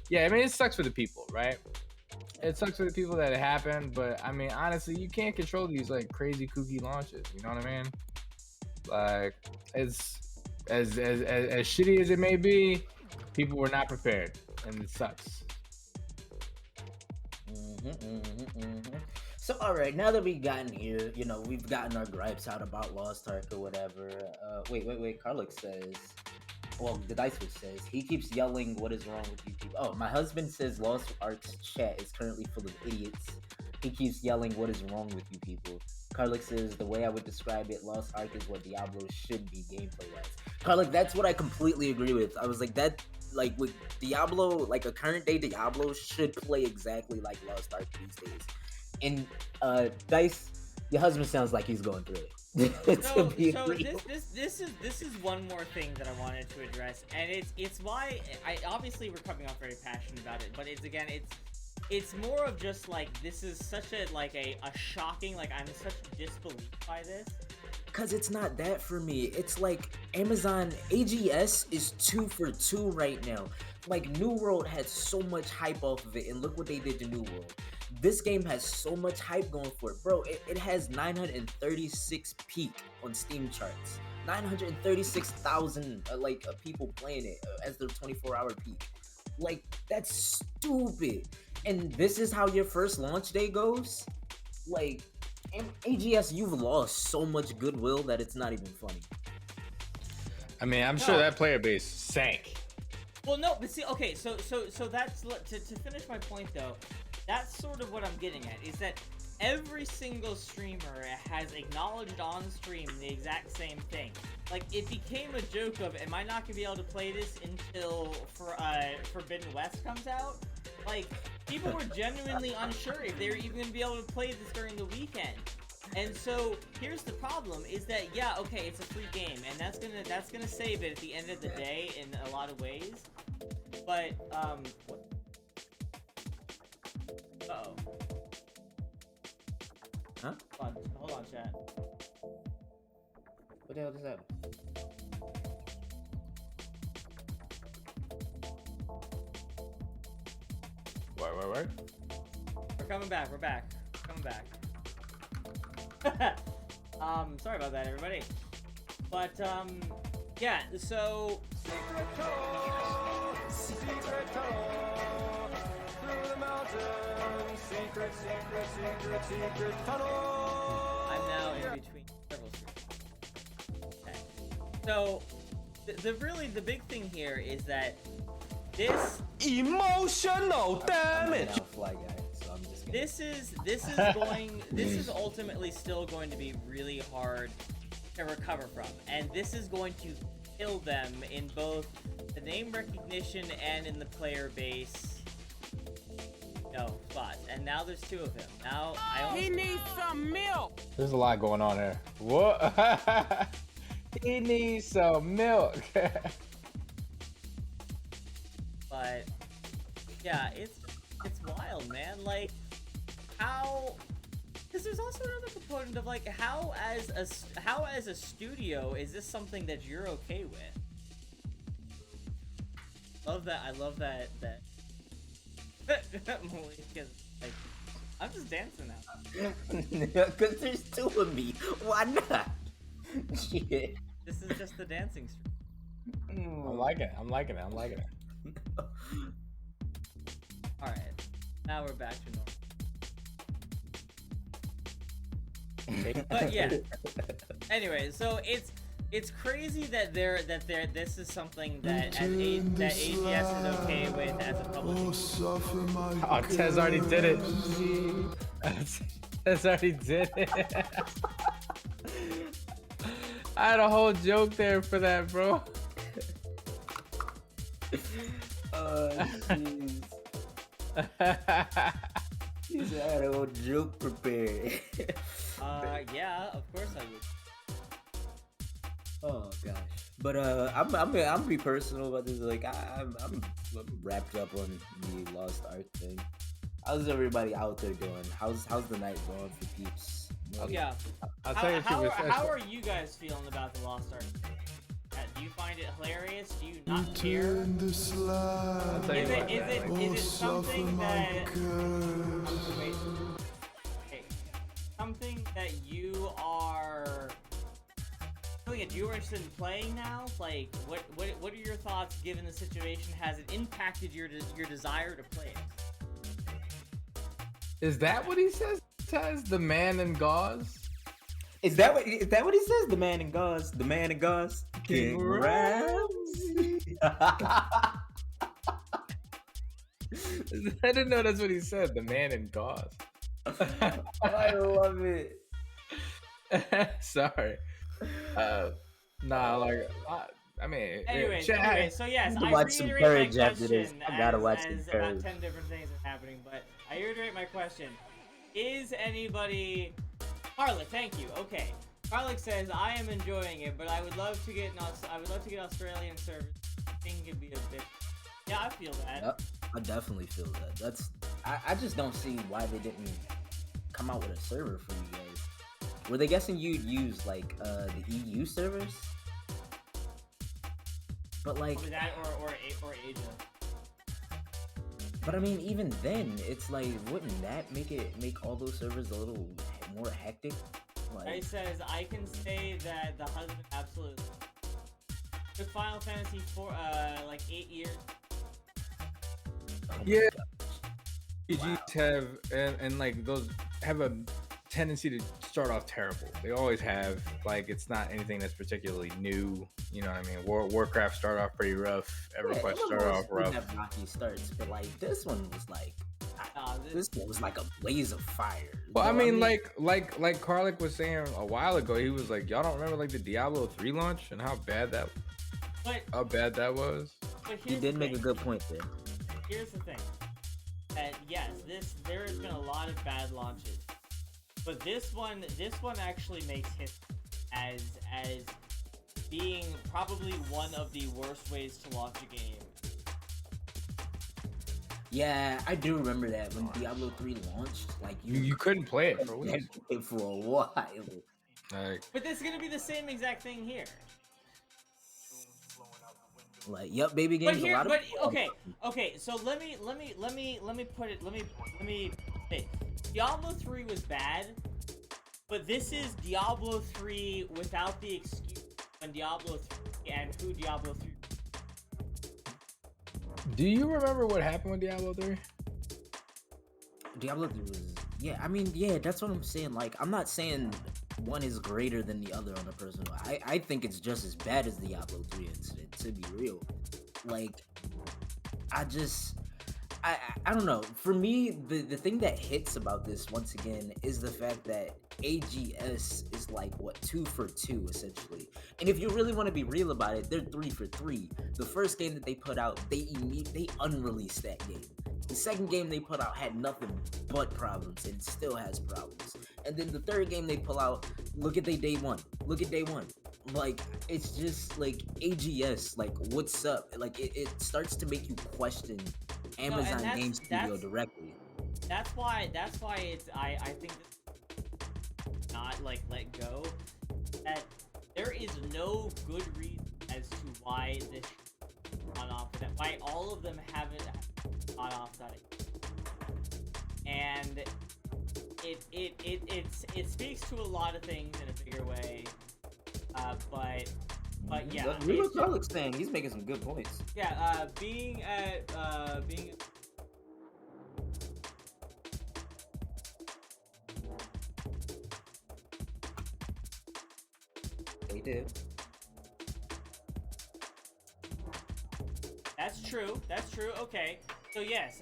yeah, I mean, it sucks for the people, right? It sucks for the people that it happened, but I mean, honestly, you can't control these like crazy kooky launches. You know what I mean? Like, it's as shitty as it may be, people were not prepared, and it sucks. So, all right, now that we've gotten here, you know, we've gotten our gripes out about Lost Ark or whatever. Wait. Carlix says, well, the Dicewood says, he keeps yelling, what is wrong with you people? Oh, my husband says Lost Ark's chat is currently full of idiots. He keeps yelling, what is wrong with you people? Carlix says, the way I would describe it, Lost Ark is what Diablo should be gameplay-wise. Carlix, that's what I completely agree with. I was like, that, like, with Diablo, like, a current-day Diablo should play exactly like Lost Ark these days. And Dice, your husband sounds like he's going through it. So this is one more thing that I wanted to address, and it's why I obviously we're coming off very passionate about it, but it's more of just like this is such a shocking, like I'm in such disbelief by this. Cause it's not that for me. It's like Amazon AGS is 2 for 2 right now. Like New World had so much hype off of it, and look what they did to New World. This game has so much hype going for it, bro. It has 936 peak on Steam charts, 936,000 people playing it as their 24-hour peak. Like that's stupid. And this is how your first launch day goes. Like AGS, you've lost so much goodwill that it's not even funny. I mean, I'm sure that player base sank. Well, no, but see, okay, so that's to finish my point though. That's sort of what I'm getting at, is that every single streamer has acknowledged on stream the exact same thing. Like, it became a joke of, am I not going to be able to play this until Forbidden West comes out? Like, people were genuinely unsure if they were even going to be able to play this during the weekend. And so, here's the problem, is that, yeah, okay, it's a free game, and that's gonna save it at the end of the day in a lot of ways. But, uh-oh. Huh? Hold on, chat. What the hell does that? What? We're coming back, we're back. Coming back. Sorry about that, everybody. But, yeah, so... Secret tunnel through the mountains. Secret tunnel. I'm now in between several streams. Okay. So, the big thing here is that this... Emotional damage. I'm now Fly Guy, so I'm just gonna... This is ultimately still going to be really hard to recover from, and this is going to kill them in both the name recognition and in the player base spots. And now there's 2 of him. Now He needs some milk. There's a lot going on there. What? He needs some milk. But yeah, it's wild, man. Like how, because there's also another component of like how as a studio is this something that you're okay with? Love that. I love that Malika's like, I'm just dancing now. Because there's 2 of me. Why not? Shit. This is just the dancing stream. I'm liking it. All right, now we're back to normal. But yeah. Anyway, so it's crazy that this is something that AGS is okay with as a public. Oh, Tez already did it. Tez already did it. I had a whole joke there for that, bro. Jeez. He said I had a whole joke prepared. Yeah, of course I would. Oh gosh. But I'm be personal about this. Like I'm wrapped up on the Lost Ark thing. How's everybody out there doing? How's the night going for peeps? Yeah. I'll tell you How are you guys feeling about the Lost Ark? Do you find it hilarious? Do you not care? Turn the slide. I'll tell you Is what, it like, is it something that wait, okay, something that you are something that you are interested in playing now? Like what are your thoughts given the situation? Has it impacted your desire to play it? is that what he says? Says the man in gauze? Is that what he says? The man in gauze. The man in gauze. King Ramsey. I didn't know that's what he said. The man in gauze. I love it. Sorry. Nah, like I mean. Anyway, so yes, to I watch some reiterate my Courage after this. question I gotta watch some as Courage. about 10 different things are happening, but I reiterate my question. Is anybody... Harlech, thank you. Okay. Harlech says, I am enjoying it, but I would love to get Australian service. I think it'd be a bit... Yeah, I feel that. Yep, I definitely feel that. I just don't see why they didn't come out with a server for you guys. Were they guessing you'd use like the EU servers? But like, Or that, or Asia. but I mean, even then, it's like, wouldn't that make all those servers a little more hectic? Ray Like, says, I can say that the husband absolutely... Took Final Fantasy for like 8 years. oh my Yeah. gosh. RPGs have and like those have a tendency to start off terrible. They always have. Like it's not anything that's particularly new. You know what I mean? Warcraft started off pretty rough. EverQuest started off We rough. have rocky starts, but like this one was like, This- this one was like a blaze of fire. Well, I You know mean, what like Karlik was saying a while ago, he was like, y'all don't remember like the Diablo 3 launch and how bad that was. But he here's did the make a thing. good point there. Here's the thing. That yes, there has been a lot of bad launches, but this one actually makes history as being probably one of the worst ways to launch a game. Yeah, I do remember that when Diablo 3 launched. Like You couldn't play it for couldn't weeks. play it for a while. Like, But this is gonna be the same exact thing here. Like, yep, baby But games. here, a lot but of okay. So let me put it. Let me say, Diablo 3 was bad, but this is Diablo 3 without the excuse on Diablo 3 and who Diablo 3. do you remember what happened with Diablo 3? Diablo 3 was, yeah. I mean, yeah, that's what I'm saying. Like, I'm not saying one is greater than the other on a personal. I think it's just as bad as the Diablo 3 incident. To be real, like, I don't know. For me, the thing that hits about this once again is the fact that AGS is like what 2 for 2 essentially. And if you really want to be real about it, they're 3 for 3. The first game that they put out, they unreleased that game. The second game they put out had nothing but problems, and it still has problems. And then the third game they pull out, look at day one. Look at day one. Like, it's just like AGS, like, what's up? Like, it starts to make you question Amazon Game Studio directly. That's why it's I think this not like let go. That there is no good reason as to why this on off that why all of them haven't on off that. And it speaks to a lot of things in a bigger way. But yeah, Look what Carlick's saying. He's making some good points. yeah, being They did. That's true. That's true. Okay. So yes,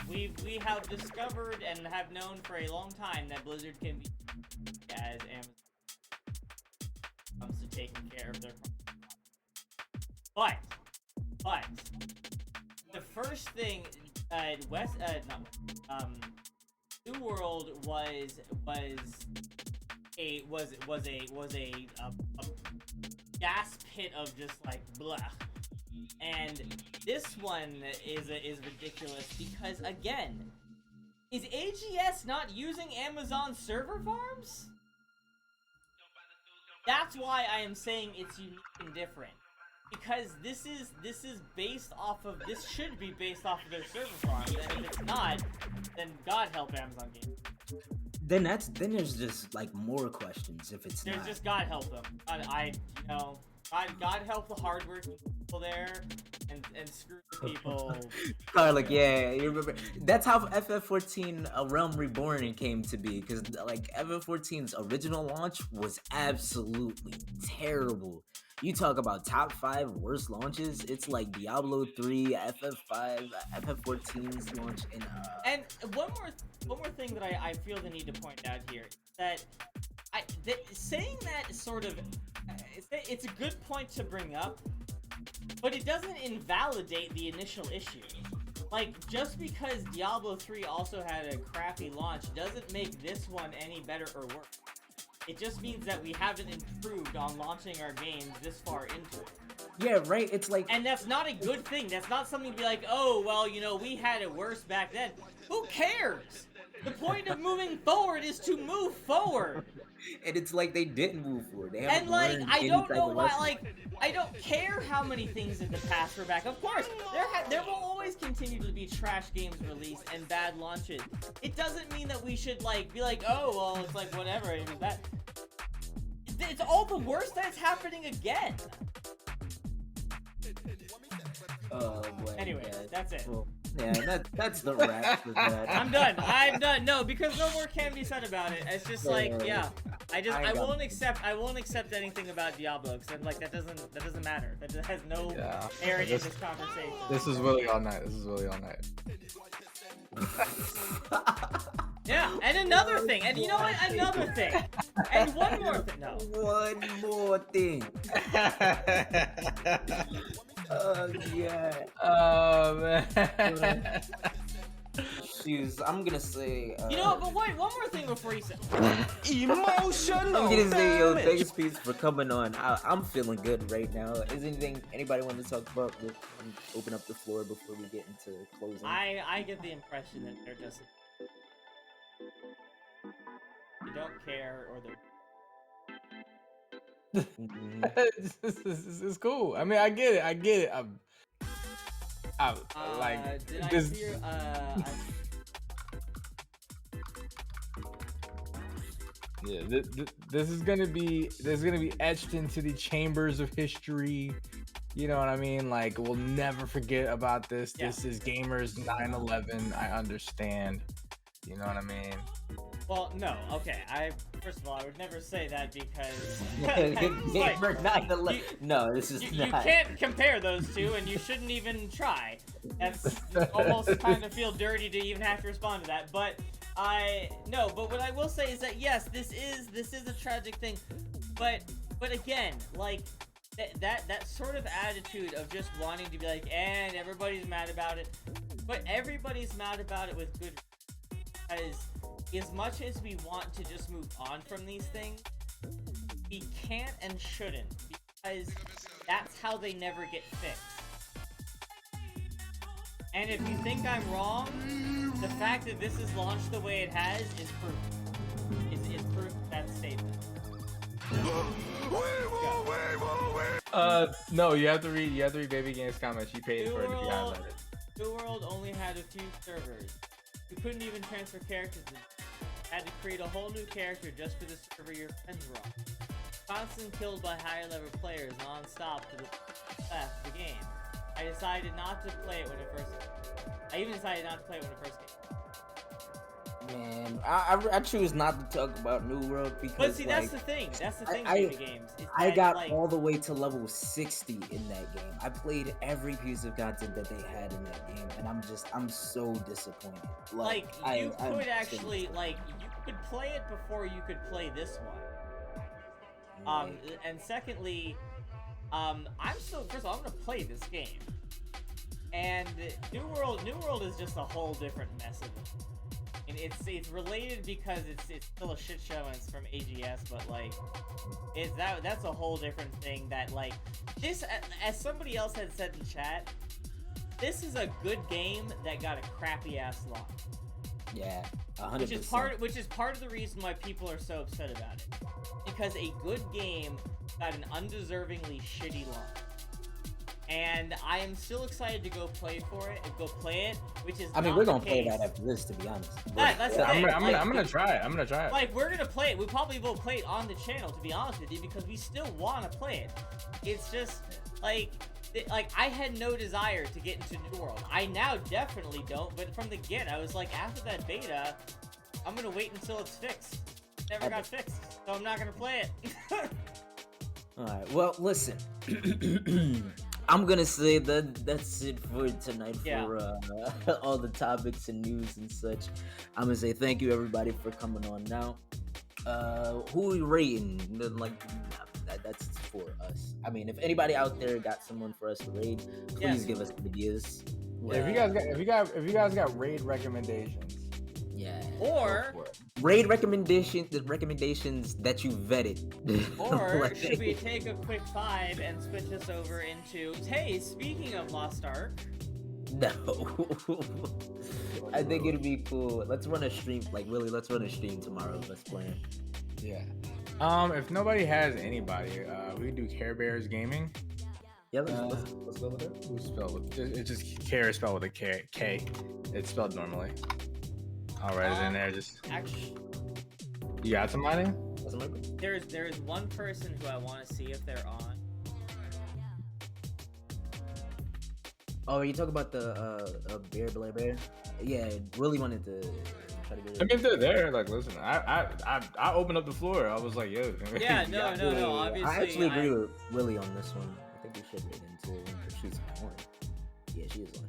we have discovered and have known for a long time that Blizzard can be as Amazon comes to taking care of their. But the first thing, New World was a gas pit of just like blah. And this one is ridiculous because again, is AGS not using Amazon server farms? That's why I am saying it's unique and different. Because this is based off of, this should be based off of their server farms, and if it's not, then God help Amazon Games. Then there's just like more questions if it's There's not. just God help them. God help the hardworking people there, and screw the people. Garlic, yeah, you remember that's how FF14 A Realm Reborn came to be, because like FF14's original launch was absolutely terrible. You talk about top 5 worst launches, it's like Diablo 3, FF5, FF14's launch, And one more thing that I feel the need to point out here, that saying that sort of, it's a good point to bring up, but it doesn't invalidate the initial issue. Like, just because Diablo 3 also had a crappy launch doesn't make this one any better or worse. It just means that we haven't improved on launching our games this far into it. yeah, right. It's like, And that's not a good thing. That's not something to be like, oh, well, we had it worse back then. Who cares? The point of moving forward is to move forward. and it's like they didn't move forward. They And haven't like, learned I any don't type know of why, lesson. like, I don't care how many things in the past were back. Of course, there will always continue to be trash games released and bad launches. It doesn't mean that we should, like, be like, oh, well, it's like, whatever, it was bad. It's all the worse that it's happening again. Oh boy. Anyway, yeah. that's it. Well, yeah, that's the wrap for that. I'm done. No, because no more can be said about it. It's just like, yeah. I won't accept anything about Diablo because I'm like, that doesn't matter. That has no Yeah. merit in this conversation. This is Willie all night. Yeah, and another thing, and you know what? Another thing, and one more thing. No, One more thing. Oh yeah. Oh man. Shoes. I'm gonna say. you know what? But wait, one more thing before you say. Emotional. I'm gonna say, yo, damage. thanks, peace for coming on. I'm feeling good right now. Is anything anybody want to talk about? We'll open up the floor before we get into closing. I get the impression that they're just they don't care or they're. Mhm. It's cool. I mean, I get it. I'm like Did I this. hear? Yeah, this is gonna be etched into the chambers of history. You know what I mean? Like, we'll never forget about this. Yeah. This is gamers 9/11. I understand. You know what I mean? Well, no. Okay. First of all, I would never say that because it's like, Gamer 9/11. you- No, this is you not. can't compare those two, and you shouldn't even try. That's almost kind of feel dirty to even have to respond to that. But but what I will say is that yes, this is a tragic thing. But again, like that sort of attitude of just wanting to be like, and everybody's mad about it, but everybody's mad about it with good. Because as much as we want to just move on from these things, we can't and shouldn't, because that's how they never get fixed. And if you think I'm wrong, the fact that this is launched the way it has is proof. Is proof of that statement. No, you have to read Baby Game's comments. She paid for it to be highlighted. New World only had a few servers. You couldn't even transfer characters. Had to create a whole new character just for the server your friends were on. Constant killed by higher level players non-stop to the left of the game. I decided not to play it when it first. I even decided not to play it when it first came. Man, I choose not to talk about New World because. But see, like, that's the thing. That's the thing I- with the games. is I that, got like, all the way to level 60 in that game. I played every piece of content that they had in that game, and I'm so disappointed. like you I'm could so actually disappointed. like you could play it before you could play this one. And secondly, I'm still first of all I'm gonna play this game. And New World is just a whole different mess of it. And it's related because it's still a shit show and it's from AGS, but like that's a whole different thing. That like this, as somebody else had said in chat, this is a good game that got a crappy ass launch. Yeah, 100%. Which is part of the reason why people are so upset about it, because a good game got an undeservingly shitty launch. And I am still excited to go play it, which is. I mean, we're gonna play that after this, to be honest. That's the thing. I'm gonna try it. I'm gonna try it. Like, we're gonna play it. We probably will play it on the channel, to be honest with you, because we still want to play it. It's just like I had no desire to get into New World. I now definitely don't. But from the get, I was like, after that beta, I'm gonna wait until it's fixed. It never got fixed, so I'm not gonna play it. All right. Well, listen. I'm gonna say that's it for tonight for all the topics and news and such. I'm gonna say thank you everybody for coming on now. Who are we rating? Like that's for us. I mean, if anybody out there got someone for us to raid, please give us ideas. Yeah, if you guys got raid recommendations. Yeah. Or raid recommendations that you vetted. Or like, should we take a quick 5 and switch us over into, hey, speaking of Lost Ark? No. I think it'd be cool. Let's run a stream, Willie, let's run a stream tomorrow of us playing. Yeah. If nobody has anybody, we can do Care Bears Gaming. Yeah, let's go with it. Who spelled with it's just Care is spelled with a K. It's spelled normally. I'll write it in there. Just actually, you got somebody? There is one person who I want to see if they're on. Oh, are you talking about the Bear? Yeah, really wanted to try to get it. I mean, if they're there, like, listen, I opened up the floor. I was like, yo. Yeah, no. Obviously, I actually agree with Willie on this one. I think we should get into if she's on. Yeah, she is on.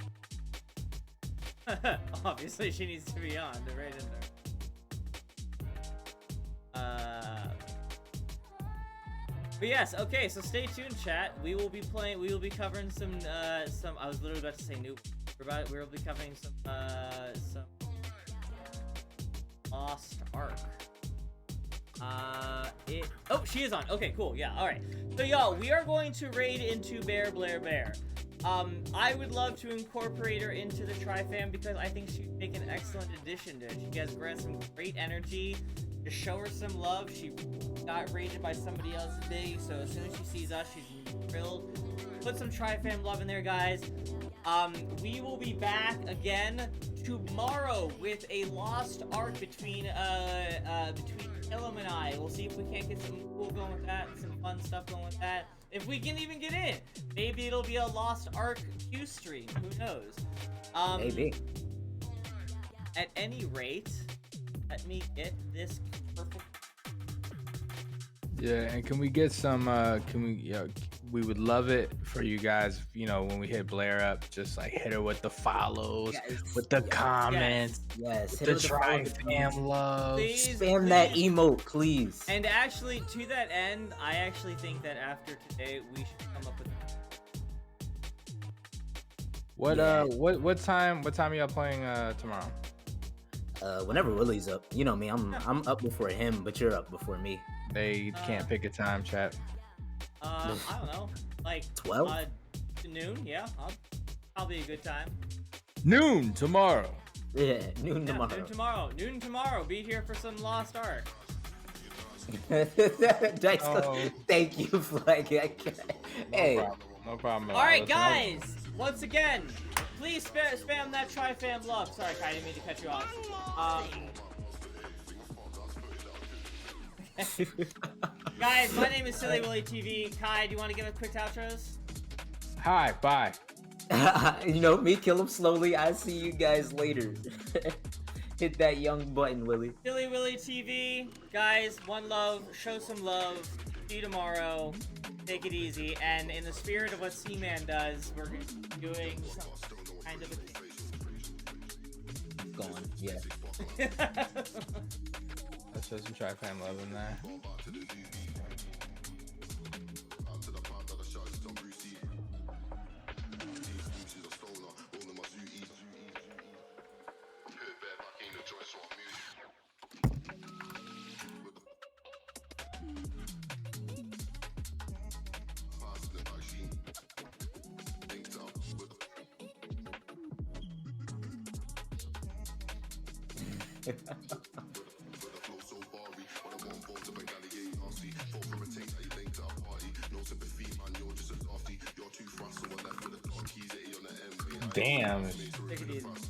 Obviously, she needs to be on. They're right in there. But yes, okay. So stay tuned, chat. We will be covering some. I was literally about to say new. We'll be covering some Lost Ark. Oh, she is on. Okay, cool. Yeah. All right. So y'all, we are going to raid into Bear. I would love to incorporate her into the Tri-Fam because I think she'd make an excellent addition to it. She has some great energy. Just show her some love. She got raided by somebody else today, so as soon as she sees us, she's thrilled. Put some Tri-Fam love in there, guys. We will be back again tomorrow with a Lost Ark between Illum and I. We'll see if we can't get some cool going with that, some fun stuff going with that. If we can even get in, maybe it'll be a Lost Ark Q stream. Who knows? Maybe. At any rate, let me get this purple. Yeah, and can we get some? We would love it for you guys. You know, when we hit Blair up, just like hit her with the follows, with the comments, yes, with the Tri-Fam love. Please, spam that emote, please. And actually, to that end, I actually think that after today, we should come up with. What time are y'all playing tomorrow? Whenever Willie's up. You know me, I'm up before him, but you're up before me. They can't pick a time, chat. I don't know, like 12? Noon. Yeah, probably a good time. Noon tomorrow. Yeah, noon tomorrow. Noon tomorrow. Be here for some Lost Ark. Dice, thank you, Flag. Hey. No problem. All right, guys. Once again, please spam that Tri-Fam love. Sorry, Kai, I didn't mean to cut you off. Guys, my name is Silly Willy TV. Kai, do you want to give us quick outros? Hi, bye. You know me, kill him slowly. I see you guys later. Hit that young button, Willie. Silly Willy TV. Guys, one love. Show some love. See you tomorrow. Take it easy. And in the spirit of what Seaman does, we're doing some kind of a... Gone, yeah. Let's show some Tri-Fam love in there. Choice on me. Damn. Take it easy.